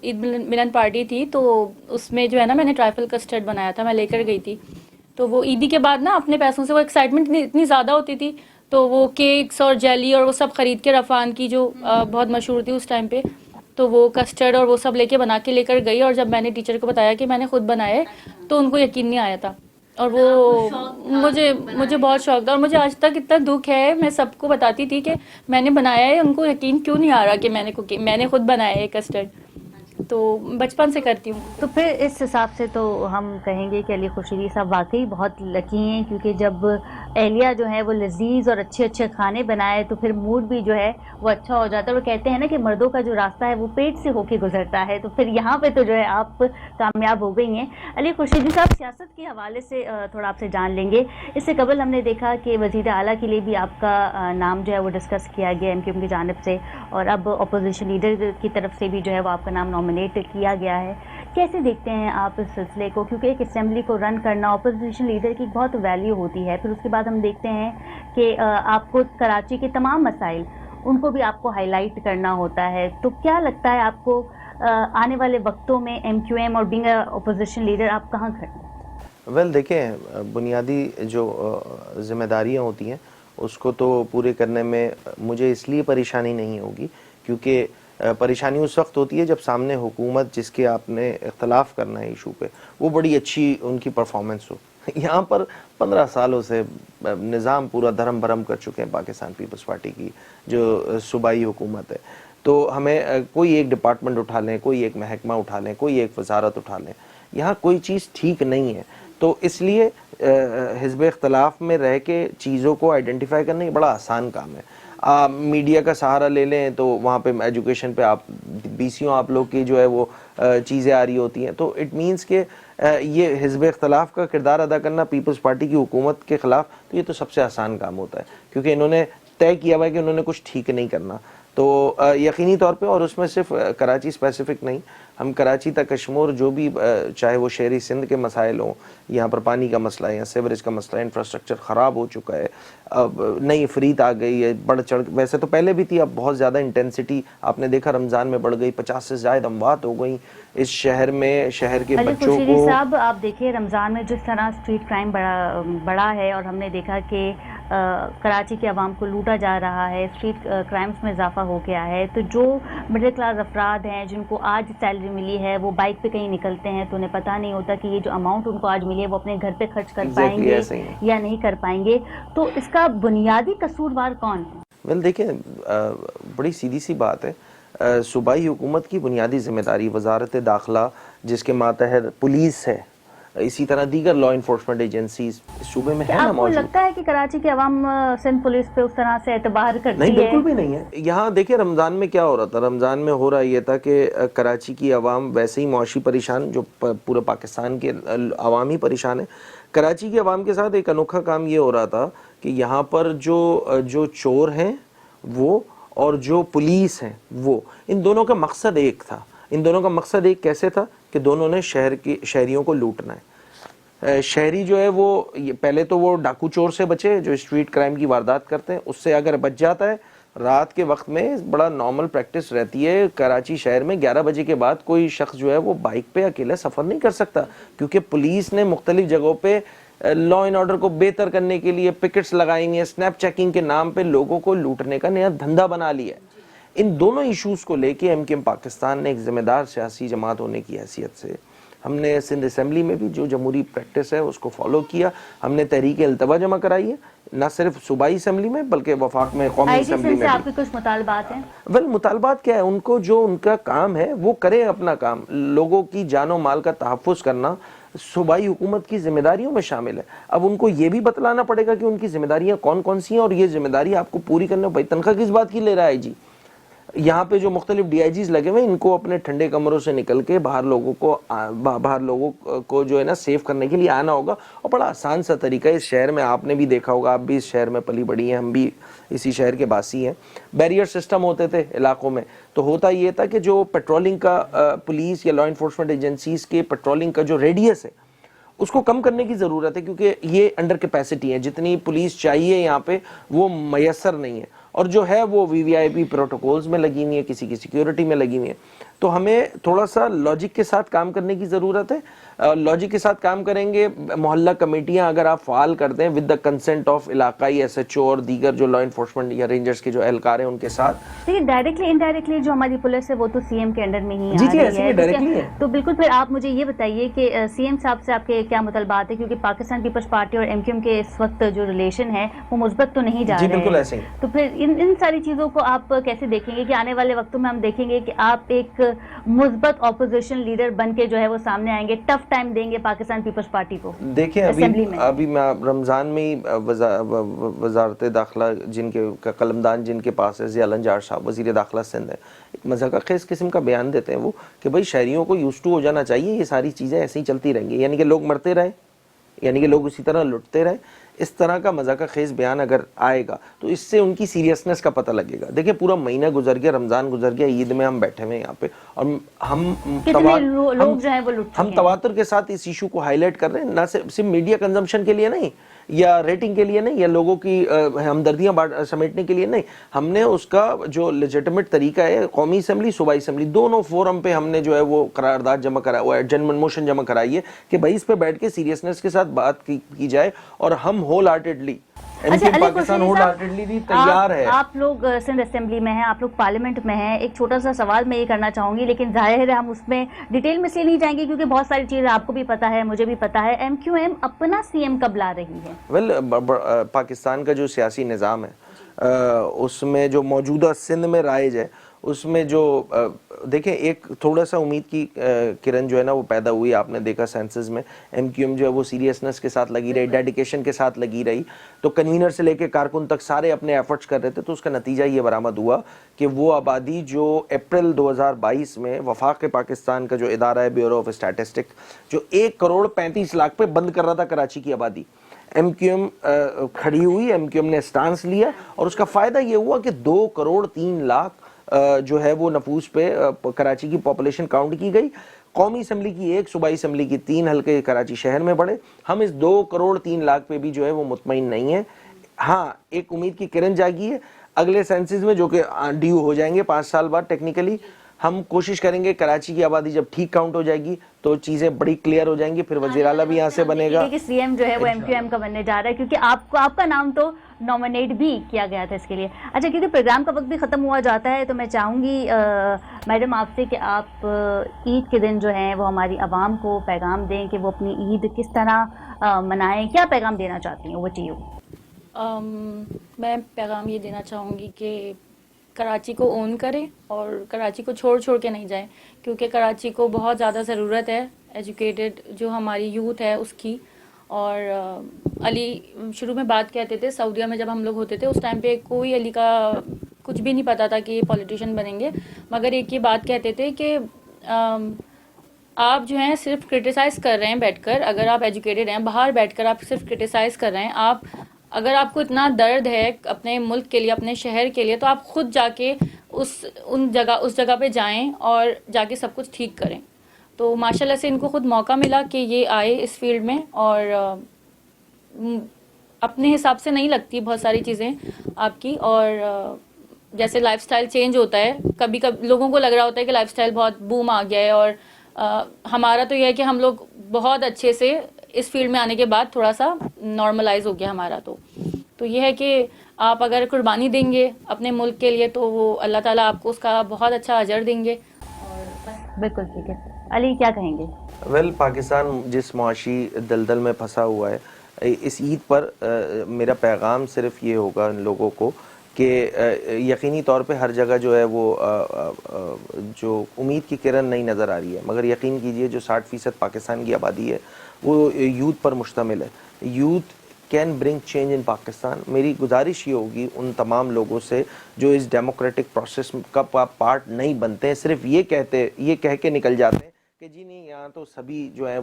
ईद मिलन पार्टी थी, तो उसमें जो है ना मैंने ट्राइफल कस्टर्ड बनाया था, मैं लेकर गई थी। तो वो ईदी के बाद ना अपने पैसों से, वो एक्साइटमेंट इतनी ज़्यादा होती थी, तो वो केक्स और जेली और वो सब ख़रीद के, रफ़ान की जो बहुत मशहूर थी उस टाइम पे, तो वो कस्टर्ड और वो सब बना के लेकर गई। और जब मैंने टीचर को बताया कि मैंने खुद बनाए, तो उनको यकीन नहीं आया था। और वो मुझे बहुत शौक था, और मुझे आज तक इतना दुख है, मैं सबको बताती थी कि मैंने बनाया है, उनको यकीन क्यों नहीं आ रहा कि मैंने खुद बनाया है कस्टर्ड। तो बचपन से करती हूँ। तो फिर इस हिसाब से तो हम कहेंगे कि अली खुर्शीदी साहब वाकई बहुत लकी हैं, क्योंकि जब एहलिया जो है वो लजीज और अच्छे अच्छे खाने बनाए तो फिर मूड भी जो है वो अच्छा हो जाता है। और कहते हैं ना कि मर्दों का जो रास्ता है वो पेट से होके गुजरता है, तो फिर यहाँ पे तो जो है आप कामयाब हो गई हैं। अली खुर्शीदी साहब, सियासत के हवाले से थोड़ा आपसे जान लेंगे। इससे कबल हमने देखा कि वज़ीर आला के लिए भी आपका नाम जो है वो डिस्कस किया गया MQM की जानिब से, और अब अपोजिशन लीडर की तरफ से भी जो है वो आपका नाम नॉमिनेट किया गया है। कैसे देखते हैं आप इस सिलसिले को? क्योंकि एक असेंबली को रन करना अपोजिशन लीडर की बहुत वैल्यू होती है। फिर उसके बाद हम देखते हैं कि आपको कराची के तमाम मसाइल उनको भी आपको हाईलाइट करना होता है। तो क्या लगता है आपको आने वाले वक्तों में MQM और बीइंग अपोजिशन लीडर आप कहाँ खड़े हैं? वेल, देखें, बुनियादी जो जिम्मेदारियां होती हैं उसको तो पूरे करने में मुझे इसलिए परेशानी नहीं होगी, क्योंकि परेशानी उस वक्त होती है जब सामने हुकूमत जिसके आपने इख्तलाफ करना है इशू पे, वो बड़ी अच्छी उनकी परफॉर्मेंस हो। यहाँ पर 15 सालों से निज़ाम पूरा धर्म भरम कर चुके हैं पाकिस्तान पीपल्स पार्टी की जो सूबाई हुकूमत है। तो हमें कोई एक डिपार्टमेंट उठा लें, कोई एक महकमा उठा लें, कोई एक वजारत उठा लें, यहाँ कोई चीज़ ठीक नहीं है। तो इसलिए हिज़्ब इख्तलाफ में रह के चीज़ों को आइडेंटिफाई करना ये बड़ा आसान काम है। मीडिया का सहारा ले लें तो वहाँ पे एजुकेशन पे आप बीसियों आप लोग की जो है वो चीज़ें आ रही होती हैं। तो इट मीन्स के ये हिज़्ब इख्तलाफ का किरदार अदा करना पीपल्स पार्टी की हुकूमत के ख़िलाफ़, तो ये तो सबसे आसान काम होता है, क्योंकि इन्होंने तय किया हुआ है कि उन्होंने कुछ ठीक नहीं करना। तो यकीनी तौर पे, और उसमें सिर्फ कराची स्पेसिफिक नहीं, हम कराची तक कश्मीर जो भी चाहे वो शहरी सिंध के मसाइल हों, यहाँ पर पानी का मसला है या सीवरेज का मसला है, इंफ्रास्ट्रक्चर ख़राब हो चुका है, अब नई फरीत आ गई है, बढ़ चढ़, वैसे तो पहले भी थी, अब बहुत ज़्यादा इंटेंसिटी आपने देखा रमज़ान में बढ़ गई, 50 से ज़्यादा अमवात हो गई इस शहर में। शहर के बच्चों को साहब आप देखिए रमज़ान में जिस तरह स्ट्रीट क्राइम बढ़ा है, और हमने देखा कि कराची के अवाम को लूटा जा रहा है, स्ट्रीट क्राइम्स में इजाफा हो गया है, तो जो मिडिल क्लास अफराद हैं जिनको आज सैलरी मिली है वो बाइक पे कहीं निकलते हैं तो उन्हें पता नहीं होता कि ये जो अमाउंट उनको आज मिली है वो अपने घर पे खर्च कर पाएंगे या नहीं कर पाएंगे। तो इसका बुनियादी कसूरवार कौन है? वेल देखिए, बड़ी सीधी सी बात है, सूबाई हुकूमत की बुनियादी जिम्मेदारी वजारत दाखिला जिसके मातहत पुलिस है, इसी तरह दीगर लॉ इन्फोर्समेंट एजेंसीज सूबे में है ना मौजूद। आपको लगता है कि कराची के अवाम सिंध पुलिस पे उस तरह से एतबार करती नहीं, है? बिल्कुल भी नहीं है। यहाँ देखिए रमज़ान में क्या हो रहा था, रमज़ान में हो रहा ये था कि कराची की आवाम वैसे ही मुआशी परेशान, जो पूरे पाकिस्तान के आवाम ही परेशान है, कराची की आवाम के साथ एक अनोखा काम ये हो रहा था कि यहाँ पर जो चोर हैं वो और जो पुलिस हैं वो, इन दोनों का मकसद एक था। इन दोनों का मकसद एक कैसे था कि दोनों ने शहरियों को लूटना है। शहरी जो है वो पहले तो वो डाकू चोर से बचे जो स्ट्रीट क्राइम की वारदात करते हैं, उससे अगर बच जाता है, रात के वक्त में बड़ा नॉर्मल प्रैक्टिस रहती है कराची शहर में 11 बजे के बाद कोई शख्स जो है वो बाइक पे अकेला सफ़र नहीं कर सकता, क्योंकि पुलिस ने मुख्तलिफ जगहों पे लॉ एंड ऑर्डर को बेहतर करने के लिए पिकेट्स लगाई हैं, स्नैप चेकिंग के नाम पे लोगों को लूटने का नया धंधा बना लिया है। इन दोनों इश्यूज़ को लेके एमकेएम पाकिस्तान ने एक ज़िम्मेदार सियासी जमात होने की हैसियत से हमने सिंध असेंबली में भी जो जमहूरी प्रैक्टिस है उसको फॉलो किया। हमने तहरीक अल्तवा जमा कराई है, न सिर्फ सूबाई असेंबली में बल्कि वफाक में, कौमी असेंबली में। आपके कुछ मुतालबात हैं? वेल, मुतालबात क्या है, उनको जो उनका काम है वो करें अपना काम। लोगों की जानो माल का तहफ़्फ़ुज़ करना सूबाई हुकूमत की जिम्मेदारियों में शामिल है। अब उनको ये भी बतलाना पड़ेगा कि उनकी जिम्मेदारियाँ कौन कौन सी हैं, और ये जिम्मेदारी आपको पूरी करने। भाई तनख्वाह किस बात की ले रहा है जी? यहाँ पे जो मुख्तलिफ DIGs लगे हुए हैं, इनको अपने ठंडे कमरों से निकल के बाहर लोगों को जो है ना सेव करने के लिए आना होगा, और बड़ा आसान सा तरीका है। इस शहर में आपने भी देखा होगा, आप भी इस शहर में पली बड़ी हैं, हम भी इसी शहर के बासी हैं। बैरियर सिस्टम होते थे इलाकों में, तो होता ये था कि जो पेट्रोलिंग का पुलिस या लॉ इन्फोर्समेंट एजेंसीज के पेट्रोलिंग का जो रेडियस है उसको कम करने की ज़रूरत है, क्योंकि ये अंडर कैपेसिटी है। जितनी पुलिस चाहिए यहाँ पे वो मैसर नहीं है, और जो है वो VVIP प्रोटोकॉल्स में लगी हुई है, किसी की सिक्योरिटी में लगी हुई है। तो हमें थोड़ा सा लॉजिक के साथ काम करने की ज़रूरत है। लॉजिक के साथ काम करेंगे, मोहल्ला कमेटियां अगर आप फ़ाल कर दें विद द कंसेंट ऑफ इलाकाई SHO और दीगर जो लॉ इन्फोर्समेंट या रेंजर्स के जो एहलकार हैं उनके साथ। देखिए डायरेक्टली इनडायरेक्टली जो हमारी पुलिस है वो तो CM के अंडर में ही जी आ रही है। डायरेक्टली है। तो बिल्कुल, फिर आप मुझे ये बताइए कि CM साहब से आपके क्या मुतालबात है, क्योंकि पाकिस्तान पीपल्स पार्टी और MQM के इस वक्त जो रिलेशन है वो मुस्बत तो नहीं जा रहे हैं। बिल्कुल ऐसे ही। तो फिर इन सारी चीज़ों को आप कैसे देखेंगे कि आने वाले वक्तों में हम देखेंगे कि आप एक मुस्बत ऑपोजिशन लीडर बन के जो है वो सामने आएंगे, टफ टाइम देंगे पाकिस्तान पीपल्स पार्टी को? देखिए अभी मैं रमज़ान में ही वजारत दाखिला जिनके कलमदान जिनके पास है, ज़िया लंजार साहब वज़ीर दाखिला सिंध है, एक मज़ाक़ खेज़ किस्म का बयान देते हैं वो कि भाई शहरियों को यूज़ टू हो जाना चाहिए, ये सारी चीज़ें ऐसे ही चलती रहेंगी, यानी कि लोग मरते रहे, यानी कि लोग उसी तरह लुटते रहे। इस तरह का मज़ाक़ खेज़ बयान अगर आएगा तो इससे उनकी सीरियसनेस का पता लगेगा। देखिए पूरा महीना गुजर गया, रमज़ान गुजर गया, ईद में हम बैठे हुए हैं यहाँ पे, और हम तवातुर के साथ इस इशू को हाईलाइट कर रहे हैं, ना सिर्फ मीडिया कंजम्पशन के लिए नहीं या रेटिंग के लिए नहीं या लोगों की हमदर्दियां समेटने के लिए नहीं। हमने उसका जो लेजिटिमेट तरीका है, कौमी असेंबली सूबाई असेंबली दोनों फोरम पे हमने जो है वो करारदाद जमा करा हुआ है, एडजमेंट मोशन जमा कराई है कि भाई इस पे बैठ के सीरियसनेस के साथ बात की जाए, और हम wholeheartedly Pakistan wholeheartedly भी तैयार है। आप लोग सिंध असेंबली में हैं, आप लोग पार्लियामेंट में हैं, एक छोटा सा सवाल मैं ये करना चाहूंगी, लेकिन जाहिर है हम उसमें डिटेल में से नहीं जाएंगे क्योंकि बहुत सारी चीजें आपको भी पता है, मुझे भी पता है। MQM अपना CM कब ला रही है? वेल, पाकिस्तान का जो सियासी निज़ाम है उसमें जो मौजूदा सिंध में राइज है उसमें जो देखें एक थोड़ा सा उम्मीद की किरण जो है ना वो पैदा हुई। आपने देखा सेंसस में एमक्यूएम जो है वो सीरियसनेस के साथ लगी रही, डेडिकेशन के साथ लगी रही, तो कन्वीनर से लेकर कारकुन तक सारे अपने एफर्ट्स कर रहे थे। तो उसका नतीजा ये बरामद हुआ कि वो आबादी जो अप्रैल 2022 में वफाक पाकिस्तान का जो इदारा है ब्यूरो ऑफ स्टैटिस्टिक जो 1,35,00,000 पे बंद कर रहा था कराची की आबादी, एमक्यूएम खड़ी हुई, एमक्यूएम ने स्टांस लिया और उसका फ़ायदा ये हुआ कि 2,03,00,000 जो है वो नफूस पे कराची की पॉपुलेशन काउंट की गई। कौमी असम्बली की 1, सूबाई असम्बली की 3 हल्के कराची शहर में बढ़े। हम इस 2,03,00,000 पे भी जो है वो मुतमईन नहीं है। हाँ, एक उम्मीद की किरण जागी है। अगले सेंसस में जो कि ड्यू हो जाएंगे 5 साल बाद, टेक्निकली हम कोशिश करेंगे कराची की आबादी जब ठीक काउंट हो जाएगी तो चीजें बड़ी क्लियर हो जाएंगी, फिर वजीर आला भी यहाँ से बनेगा कि सीएम जो है वो एमक्यूएम का बनने जा रहा है, क्योंकि आपका नाम तो नॉमिनेट भी किया गया था इसके लिए। अच्छा, क्योंकि प्रोग्राम का वक्त भी ख़त्म हुआ जाता है तो मैं चाहूँगी मैडम आपसे कि आप ईद के दिन जो है वो हमारी आवाम को पैगाम दें कि वो अपनी ईद किस तरह मनाएं, क्या पैगाम देना चाहती हैं वो चीज़। मैं पैगाम ये देना चाहूँगी कि कराची को ओन करें और कराची को छोड़ के नहीं जाएं, क्योंकि कराची को बहुत ज़्यादा ज़रूरत है एजुकेटेड जो हमारी यूथ है उसकी। और अली शुरू में बात कहते थे, सऊदीया में जब हम लोग होते थे उस टाइम पे कोई अली का कुछ भी नहीं पता था कि ये पॉलिटिशियन बनेंगे, मगर एक ये बात कहते थे कि आप जो हैं सिर्फ क्रिटिसाइज़ कर रहे हैं बैठकर, अगर आप एजुकेटेड हैं बाहर बैठकर आप सिर्फ क्रिटिसाइज़ कर रहे हैं। आप अगर आपको इतना दर्द है अपने मुल्क के लिए, अपने शहर के लिए, तो आप खुद जाके उस जगह पे जाएं और जाके सब कुछ ठीक करें। तो माशाल्लाह से इनको खुद मौका मिला कि ये आए इस फील्ड में, और अपने हिसाब से नहीं लगती बहुत सारी चीज़ें आपकी। और जैसे लाइफस्टाइल चेंज होता है, कभी कभी लोगों को लग रहा होता है कि लाइफस्टाइल बहुत बूम आ गया है, और हमारा तो यह है कि हम लोग बहुत अच्छे से इस फील्ड में आने के बाद थोड़ा सा नॉर्मलाइज हो गया हमारा। तो ये है कि आप अगर कुर्बानी देंगे अपने मुल्क के लिए तो वो अल्लाह ताला आपको उसका बहुत अच्छा अजर देंगे। बिल्कुल ठीक है। अली क्या कहेंगे? वेल, पाकिस्तान जिस मुआशी दलदल में फंसा हुआ है, इस ईद पर मेरा पैगाम सिर्फ ये होगा इन लोगों को कि यकीनी तौर पे हर जगह जो है वो जो उम्मीद की किरण नहीं नज़र आ रही है, मगर यकीन कीजिए जो 60% पाकिस्तान की आबादी है वो यूथ पर मुश्तमिल है। Youth can bring change in Pakistan. मेरी गुजारिश ये होगी उन तमाम लोगों से जो इस डेमोक्रेटिक प्रोसेस का पार्ट नहीं बनते हैं, सिर्फ ये कह के निकल जाते हैं कि जी नहीं, यहाँ तो सभी जो है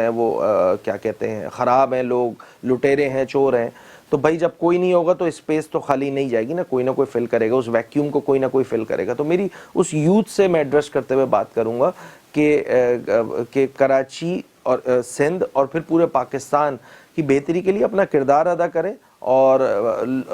वो क्या कहते हैं, ख़राब हैं, लोग लुटेरे हैं, चोर हैं। तो भाई जब कोई नहीं होगा तो स्पेस तो खाली नहीं जाएगी ना कोई फिल करेगा, उस वैक्यूम को कोई ना कोई फिल करेगा। तो मेरी उस यूथ से मैं एड्रेस करते हुए बात करूँगा कि कराची और सिंध और फिर पूरे पाकिस्तान की बेहतरी के लिए अपना किरदार अदा करें और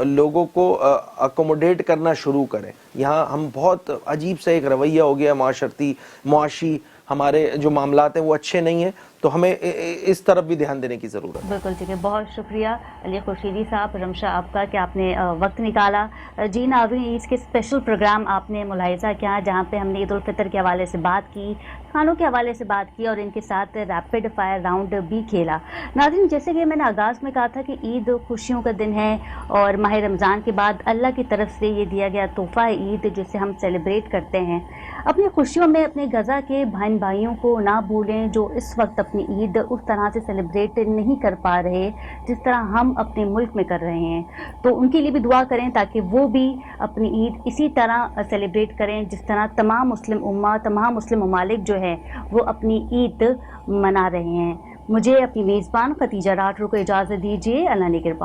लोगों को अकोमोडेट करना शुरू करें। यहाँ हम बहुत अजीब सा एक रवैया हो गया मुआशी, हमारे जो मामलात हैं वो अच्छे नहीं हैं, तो हमें इस तरफ भी ध्यान देने की ज़रूरत है। बिल्कुल ठीक है। बहुत शुक्रिया अली खुर्शीदी साहब, रमशा आपका कि आपने वक्त निकाला। जी नाज़रीन, ईद के स्पेशल प्रोग्राम आपने मुलाहिज़ा किया जहाँ पे हमने ईद उल फितर के हवाले से बात की, खानों के हवाले से बात की और इनके साथ रैपिड फायर राउंड भी खेला। नाज़रीन, जैसे कि मैंने आगाज़ में कहा था कि ईद खुशियों का दिन है और माह रमज़ान के बाद अल्लाह की तरफ से ये दिया गया तोहफ़ा है ईद, जिसे हम सेलिब्रेट करते हैं। अपनी खुशियों में अपने गज़ा के बहन भाइयों को ना भूलें जो इस वक्त अपनी ईद उस तरह से सेलिब्रेट नहीं कर पा रहे जिस तरह हम अपने मुल्क में कर रहे हैं। तो उनके लिए भी दुआ करें ताकि वो भी अपनी ईद इसी तरह सेलिब्रेट करें जिस तरह तमाम मुस्लिम ममालिक जो है वो अपनी ईद मना रहे हैं। मुझे अपनी मेज़बान खतीजा राठौर को इजाज़त दीजिए। अल्लाह ने कृपा।